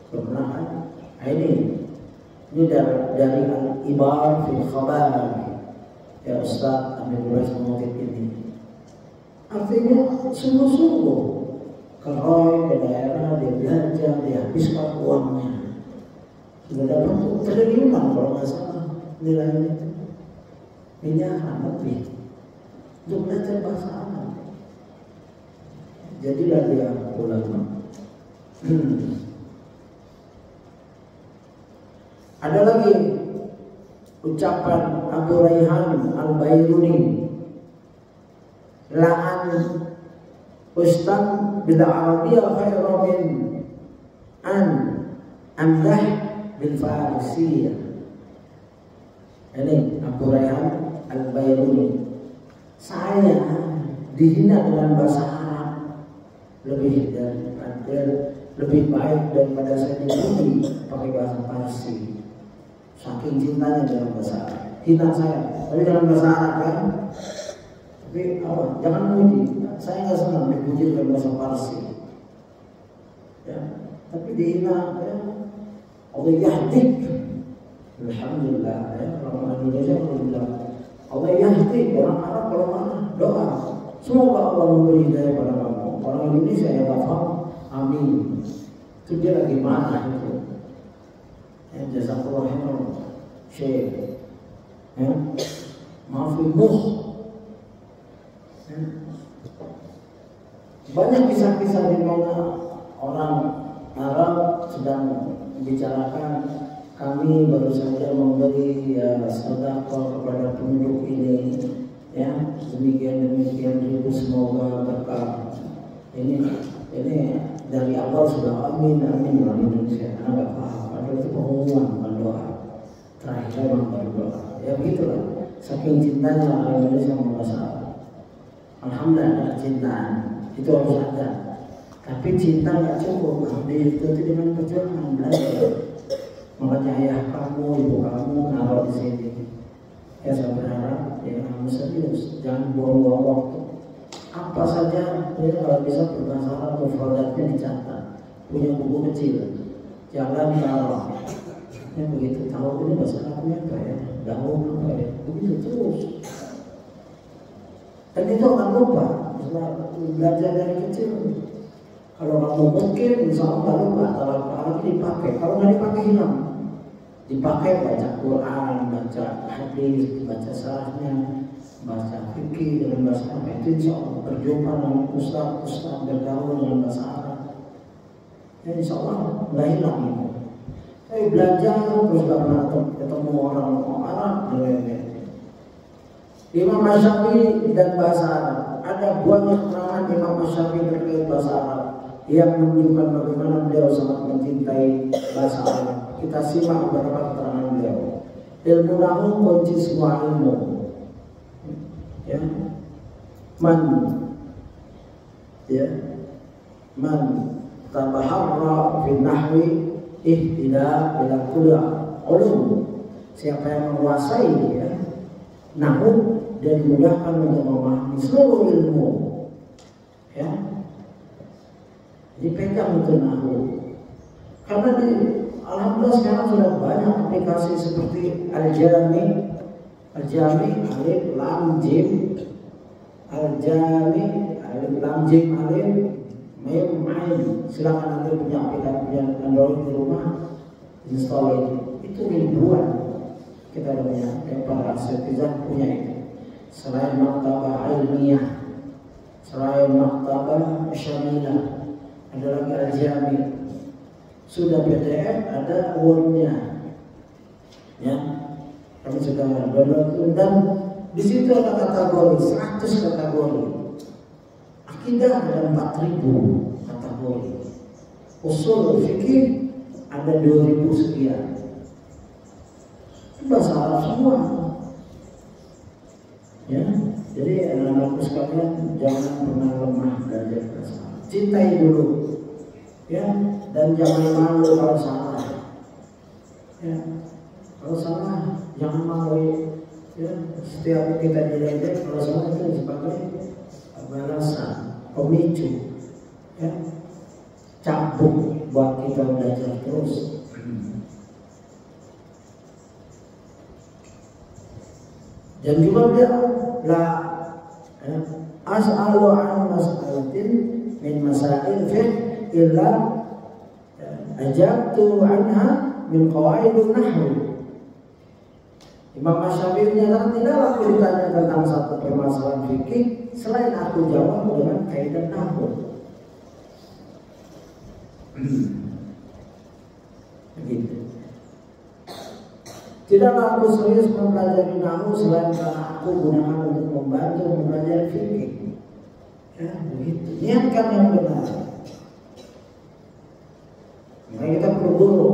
Pernah kan? Nah, ini Ini dari al-ibar fil khabar. Ya Ustaz Amin Rais mengutip ini. Artinya sungguh-sungguh keroy ke daerah, dia belanja, dia habiskan uangnya. Sudah dapat triliunan kalau nggak salah nilainya. Miliaran lebih untuk belajar bahasa Arab. Jadilah dia ulama. Ada lagi ucapan Abu Rayhan Al-Bairuni, la'an Ustaz bil Arabiyyah khairan min an amdah bil Farsiyah. Ini Abu Rayhan Al-Bairuni, saya dihina dengan bahasa Arab lebih baik daripada saya dipuji pakai bahasa Parsi. Saking cintanya dalam bahasa Arab. Hina saya, tapi dalam bahasa Arab kan. Tapi apa? Jangan muji. Saya nggak senang dipuji dalam bahasa Parsi. Ya, tapi dihina. Ya. Allah yahdik. Alhamdulillah. Ya, orang Indonesia kalau bilang Allah yahdik, orang Arab kalau mana doa. Semoga Allah memberi hidayah pada kamu. Orang Indonesia yang paham, amin. Itu dia lagi mana itu? Jazakallah khairan Syekh. Ya. Maafin muh. Ya. Banyak kisah-kisah di mana orang Arab sedang membicarakan, kami baru saja memberi sedekah kepada penduduk ini, ya demikian ribu, semoga berkah. Ini dari awal sudah amin orang Indonesia. Anak paham. Itu pengumuman bukan doa. Terakhir memang berdoa. Ya begitulah. Saking cintanya orang Indonesia bahasa Arab. Alhamdulillah ada kecintaan. Itu harus ada. Tapi cinta nggak cukup. Diikuti dengan perjuangan belajar. Makanya ayah kamu, ibu kamu naruh di sini. Ya saya berharap ya kamu serius. Jangan buang-buang waktu. Apa saja ya, kalau bisa berbahasa Arab mufradatnya dicatat. Punya buku kecil. Jangan taruh. Ya begitu tahu ini bahasa Arabnya apa ya, daun apa ya, begitu terus. Dan itu akan lupa. Setelah belajar dari kecil. Kalau kamu mungkin, insya Allah lupa. Kalau dipakai, kalau nggak dipakai hilang. Dipakai baca Quran, baca hadis, baca sarahnya, baca fikih dengan bahasa Arab. Itu insya Allah berjumpa dengan ustaz bergaul dengan bahasa Arab. Ya, insya Allah nggak hilang itu. Tapi belajar terus nggak pernah ketemu orang Arab. Imam Syafi'i dan bahasa Arab. Ada banyak keterangan Imam Syafi'i terkait bahasa Arab yang menunjukkan bagaimana beliau sangat mencintai bahasa Arab. Kita simak beberapa keterangan beliau. Ilmu nahu kunci semua ilmu. Ya, man tabaharra fi nahwi ihtida ila kulla ulum. Siapa yang menguasai ya nahwu dan dimudahkan untuk memahami seluruh ilmu, ya dipegang itu nahwu. Karena alhamdulillah sekarang sudah banyak aplikasi seperti Al-Jami, alif lam jim, Al-Jami, alif lam jim, alif mim ain. Silakan Anda punya aplikasi Android di rumah, install itu ribuan. Kita punya, para asatidzah punya itu. Selain maktabah ilmiah, selain maktabah syamilah, ada lagi Al-Jami. Sudah PDF, ada Word-nya. Ya, kami sudah download dan di situ ada kategori 100 kategori. Akidah ada 4.000 kategori. Usul fikih ada 2.000 sekian. Bahasa Arab semua. Ya, jadi anak-anakku sekalian jangan pernah lemah belajar bahasa Arab. Cintai dulu, ya, dan jangan malu kalau salah. Ya, kalau salah jangan malu. Ya, setiap kita diledek kalau salah itu sebagai balasan, pemicu, ya, cambuk buat kita belajar terus. Dan juga dia la as'alu an mas'alatin min masail fiqh illa ajabtu anha min qawaidun nahwi. Imam Asy-Syafi'i menyatakan tidaklah aku ditanya tentang satu permasalahan fikih selain aku jawab dengan kaidah nahwu. Begitu. Tidaklah aku serius mempelajari nahwu selain karena aku gunakan untuk membantu mempelajari fikih. Ya, begitu. Niatkan yang benar. Maka kita perlu guru.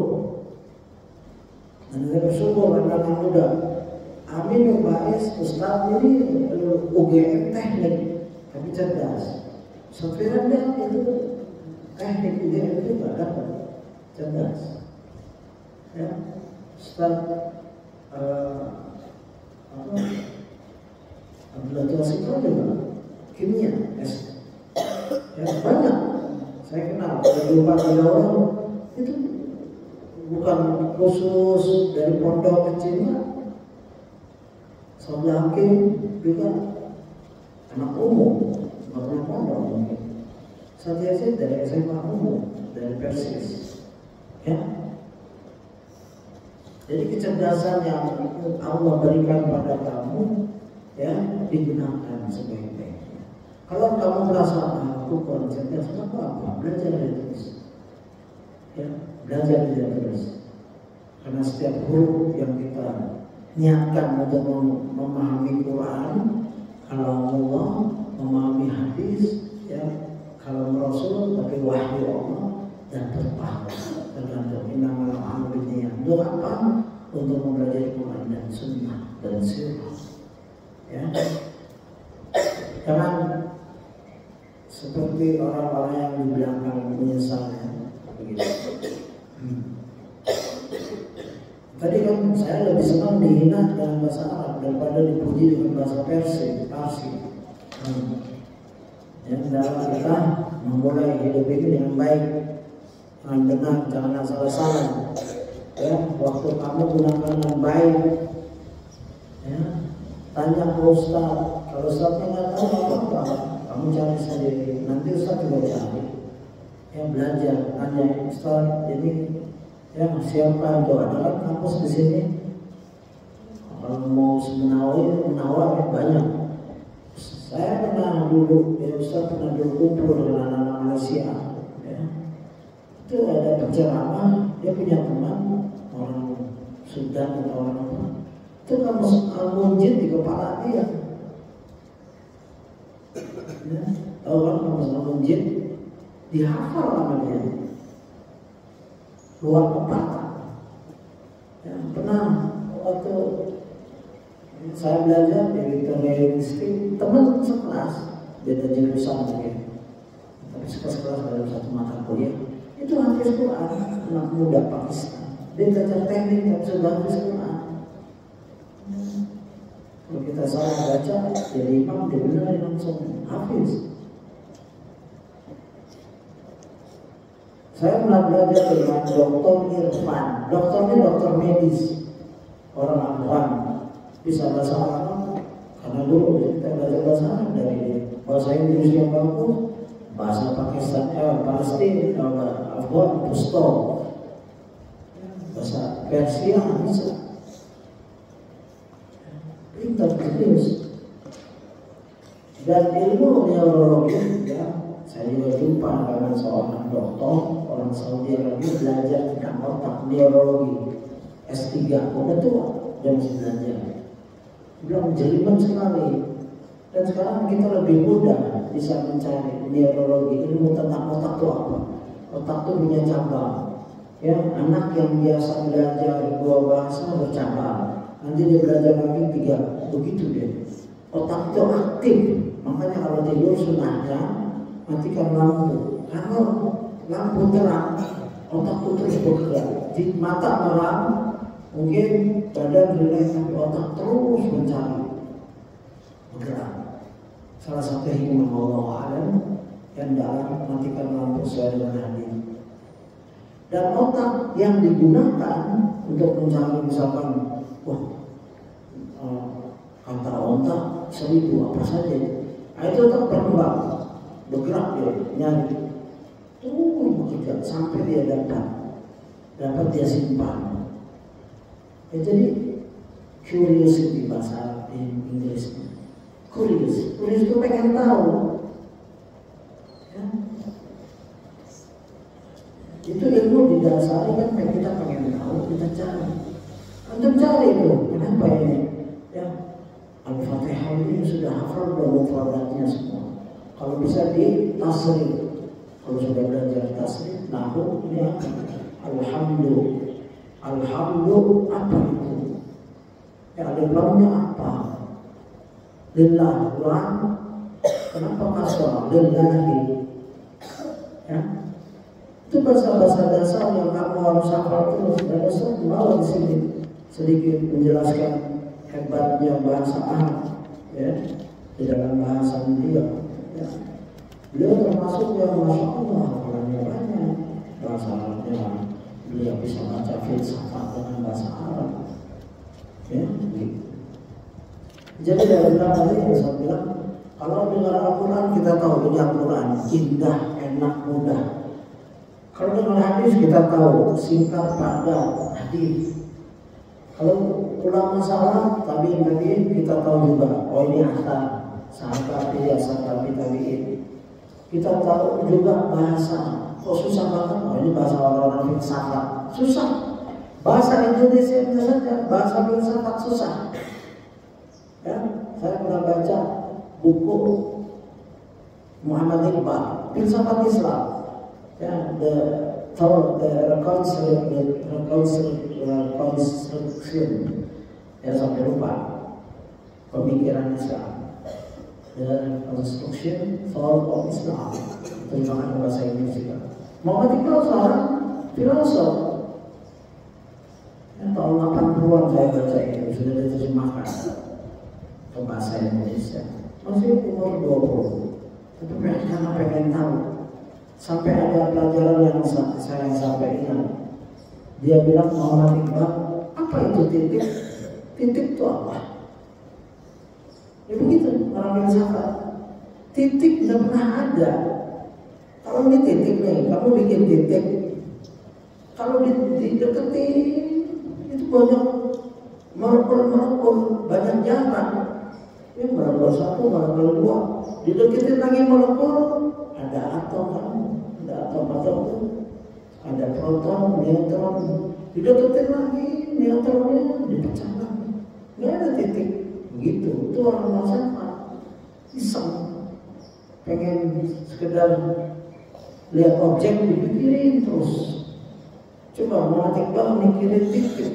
Dan kita bersyukur anak muda. Amin Bais Ustaz ini UGM teknik tapi cerdas. Sofian itu teknik UGM juga dapat cerdas. Ya, Ustaz Abdullah Tuasikal juga kimia S. Ya, banyak saya kenal dari orang itu bukan khusus dari pondok kecilnya. Sebelah hakim juga anak umum, bukan pondok mungkin. Saya dari SMA umum, dari Persis. Ya. Jadi kecerdasan yang Allah berikan pada kamu, ya digunakan sebaik-baiknya. Kalau kamu merasa aku kurang cerdas, apa? Belajar dari terus. Ya, belajar dari terus. Karena setiap huruf yang kita niatkan untuk memahami Quran, kalau Allah memahami hadis, ya kalau Rasul tapi wahyu Allah dan berpahala tergantung innamal a'malu binniyat. Untuk apa? Untuk mempelajari Quran dan Sunnah dan Sirah. Ya, jangan seperti orang-orang yang di belakang menyesalnya begitu. Tadi kan saya lebih senang dihina dengan bahasa Arab daripada dipuji dengan bahasa Parsi. Yang dalam kita memulai hidup ini dengan baik, dengan benar, jangan salah-salah. Ya, waktu kamu gunakan dengan baik. Ya, tanya ke Ustaz. Kalau Ustaznya nggak tahu apa-apa, kamu cari sendiri. Nanti Ustaz juga cari. Ya, belajar. Tanya Ustaz, jadi ya siapa itu ada kan kampus di sini. Kalau mau semenawi menawar banyak. Saya pernah dulu, ya Ustaz pernah dulu kumpul dengan anak-anak Malaysia. Ya. Itu ada penceramah, dia punya teman orang Sudan atau orang apa. Itu kamu al-munjid di kepala dia. Ya. Tahu kan kamu al-munjid dihafal sama dia. Luar kepala. Ya, pernah waktu saya belajar di Victoria University, teman sekelas beda jurusan mungkin, tapi sekelas dalam satu mata kuliah itu hafiz Quran, anak muda Pakistan. Dia belajar teknik tapi sudah hafiz Quran. Kalau kita salah baca jadi imam dia benar langsung hafiz. Saya pernah belajar dengan Dr. Irfan. Dokternya dokter medis, orang Afgan, bisa bahasa Arab. Karena dulu kita belajar bahasa Arab dari dia. Bahasa Inggris yang bagus, bahasa Pakistan, Palestina, Afgan, Pusto, bahasa Persia bisa. Pintar terus. Dan ilmu neurologi, ya, saya juga jumpa dengan seorang dokter orang Saudi Arabia belajar tentang otak neurologi S3, udah tua dia masih belajar. Bilang jelimet sekali. Dan sekarang kita lebih mudah bisa mencari neurologi, ilmu tentang otak itu apa. Otak itu punya cabang. Ya, anak yang biasa belajar 2 bahasa bercabang, nanti dia belajar lagi 3, begitu dia. Otak itu aktif, makanya kalau tidur sunahnya matikan lampu. Kalau lampu terang, otak itu terus bergerak. Di mata merah, mungkin badan rileks tapi otak terus mencari bergerak. Salah satu hikmah Allah alam yang dalam matikan lampu sesuai dengan hadis. Dan otak yang digunakan untuk mencari misalkan, kata onta 1000 apa saja. Nah, itu tetap bergerak dia nyari, bekerja sampai dia dapat dia simpan. Ya, jadi curiosity bahasa Inggrisnya. Curious itu pengen tahu. Ya. Itu ilmu didasari kan kita pengen tahu, kita cari. Untuk cari itu, kenapa ini? Ya, Al-Fatihah ini sudah hafal dan mufradatnya semua. Kalau bisa di tasrif, kalau sudah belajar tasrif, nahu ini apa? Alhamdulillah apa itu? Ya, ada lamnya apa? Lillah, lam. Kenapa kasrah? Lillahi. Ya, itu bahasa dasar yang kamu harus hafal terus. Dan Ustaz mau di sini sedikit menjelaskan hebatnya bahasa Arab, ya, di dalam bahasa dia. Ya. Beliau termasuk yang masya Allah orangnya banyak bahasa Arabnya. Beliau bisa baca filsafat dengan bahasa Arab. Ya, gitu. Jadi dari tadi yang saya bilang, kalau dengar Al-Quran kita tahu ini Al-Quran indah, enak, mudah. Kalau dengar hadis kita tahu singkat, padat, hadis. Kalau ulama salah, tabi'in kita tahu juga. Oh ini asal sahabat dia, sahabat tabi'in. Kita tahu juga bahasa. Oh susah banget. Oh ini bahasa orang-orang filsafat. Susah. Bahasa Indonesia itu saja, bahasa filsafat susah. Ya, saya pernah baca buku Muhammad Iqbal, filsafat Islam. Ya, the reconstruction, ya sampai lupa pemikiran Islam. The reconstruction thought of Islam, terjemahan bahasa Inggris juga. Muhammad Iqbal seorang filosof. Ya, tahun 80-an saya baca ini sudah diterjemahkan ke bahasa Indonesia. Masih umur 20, tapi karena pengen tahu. Sampai ada pelajaran yang saya sampai ingat. Dia bilang Muhammad Iqbal, apa itu titik? Titik itu apa? Ya begitu orang filsafat. Titik tidak pernah ada. Kalau ini titik nih, kamu bikin titik. Kalau dideketin itu banyak molekul, banyak jarak. Ini molekul 1, molekul 2. Dideketin lagi molekul, ada atom kan? Ada atom itu, ada proton, neutron. Dideketin lagi, neutronnya dipecah lagi. Nggak ada titik. Begitu. Itu orang filsafat iseng, pengen sekedar lihat objek dipikirin terus. Coba Muhammad Iqbal mikirin titik.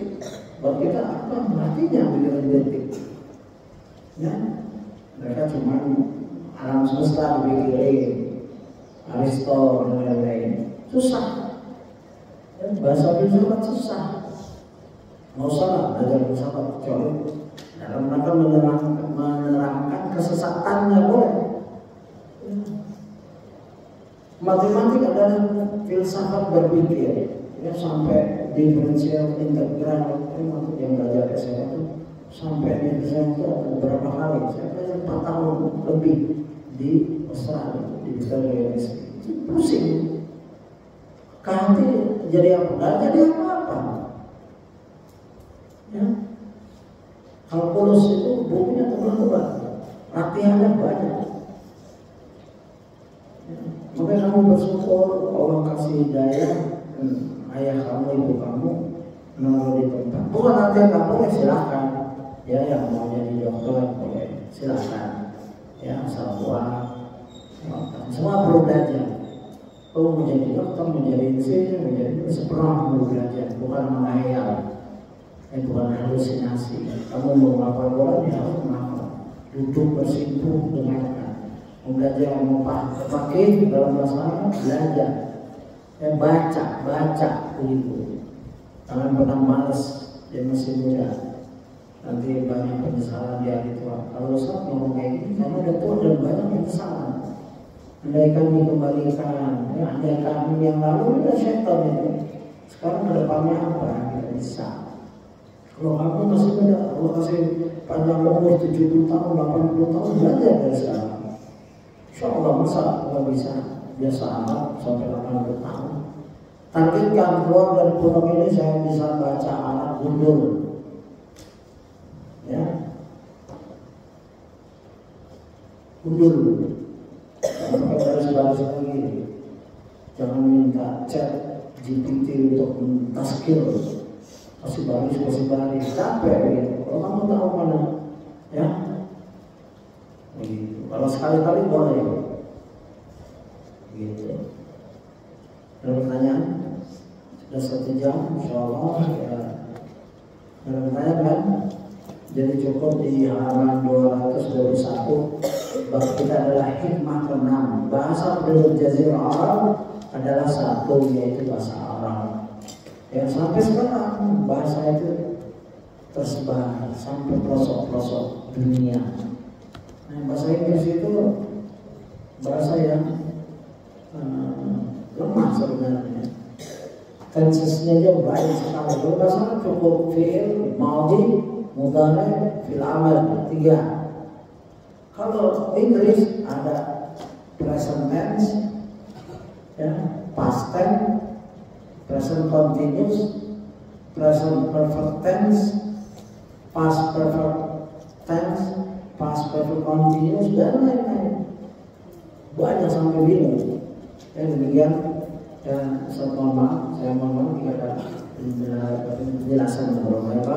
Buat kita apa artinya mikirin titik? Ya, mereka cuma alam semesta dipikirin, Aristo dan lain-lain. Susah. Ya, bahasa filsafat susah. Mau salah belajar filsafat kecuali dalam rangka menerangkan kesesatannya boleh. Ya. Matematik adalah filsafat berpikir. Ya, sampai diferensial integral yang belajar SMA itu sampai diferensial itu beberapa kali. Saya belajar 4 tahun lebih di Australia, di Australia. Pusing. Nanti jadi apa? Nggak jadi apa-apa. Ya. Kalkulus itu bukunya tebal-tebal, latihannya banyak. Ya. Makanya kamu bersyukur Allah kasih hidayah. Ayah kamu, ibu kamu menaruh di tempat. Bukan latihan kamu ya silahkan. Ya yang mau jadi dokter boleh silahkan. Ya asal kuat. Semua perlu belajar. Kamu menjadi dokter, menjadi insinyur, menjadi sepenuhnya perlu belajar. Bukan menghayal. Bukan halusinasi. Kamu mau ngapal bola ya harus ngapal. Duduk bersimpuh dengarkan. Mau belajar mau pakai dalam masalah belajar. Baca begitu. Jangan pernah malas, dia masih muda. Nanti banyak penyesalan di hari tua. Kalau Ustaz ngomong kayak gini, karena udah tua dan banyak penyesalan. Andai kami kembalikan, ya, andai kami yang lalu udah setan itu. Sekarang kedepannya apa? Tidak bisa. Kalau kamu masih muda, Allah kasih panjang umur 70 tahun, 80 tahun, belajar dari sekarang. Insya Allah masa nggak bisa biasa amat sampai 80 tahun. Targetkan keluar dari pondok ini saya bisa baca alat gundul, ya, gundul. Sampai baris-baris lagi. Jangan minta chat GPT untuk taskil. Kasih baris, capek gitu. Kalau kamu tahu mana, ya, gitu. Kalau sekali-kali boleh, gitu. Ada pertanyaan? Sudah 1 jam, insya Allah. Ya. Ada pertanyaan kan? Jadi cukup di halaman 221. Bab kita adalah hikmah ke-6. Bahasa penduduk Jazirah Arab adalah satu, yaitu bahasa Arab. Ya, sampai sekarang bahasa itu tersebar sampai pelosok-pelosok dunia. Nah, bahasa Inggris itu bahasa yang lemah sebenarnya. Tensesnya aja banyak sekali. Kalau bahasa cukup fi'il, madhi, mudhari, fi'il amal 3. Kalau Inggris ada present tense, ya, past tense, present continuous, present perfect tense, past perfect tense, past perfect continuous, dan lain-lain. Banyak sampai bingung. Ya, demikian. Dan saya mohon maaf jika ada penjelasan beberapa.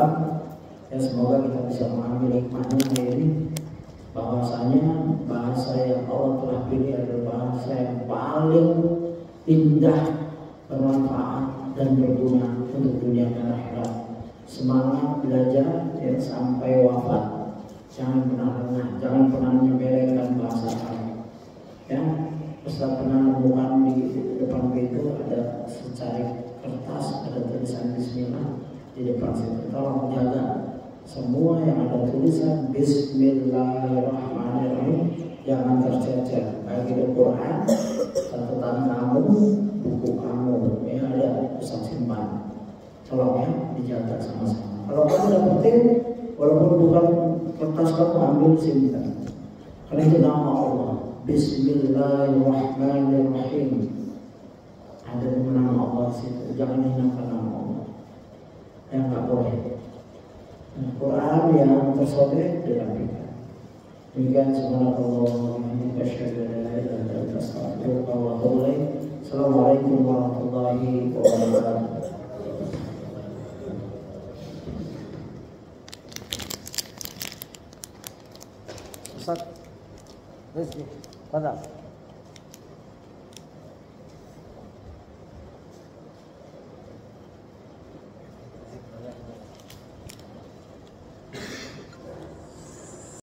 Ya, semoga kita bisa mengambil hikmahnya ini. Bahwasanya bahasa yang Allah telah pilih adalah bahasa yang paling indah, bermanfaat dan berguna untuk dunia dan akhirat. Semangat belajar ya, sampai wafat. Jangan pernah lengah, jangan pernah menyepelekan bahasa Arab. Ya, setelah pernah menemukan di depan pintu ada secari kertas, ada tulisan Bismillah di depan situ. Tolong jaga. Semua yang ada tulisan Bismillahirrahmanirrahim jangan tercecer. Baik itu Quran, catatan kamu, buku kamu, ya ada Ustaz simpan. Tolong ya dijaga sama-sama. Kalau kamu dapetin, walaupun bukan kertas kamu ambil simpan. Karena itu nama Allah. Bismillahirrahmanirrahim. Ada nama Allah situ. Jangan hinakan nama Allah. Yang nggak boleh. Quran yang tersobek dirapikan. Demikian subhanallah wa bihamdihi asyhadu an la ilaha illa anta astaghfiruka wa atubu ilaik. Assalamualaikum warahmatullahi wabarakatuh. Ustaz Rizki, pada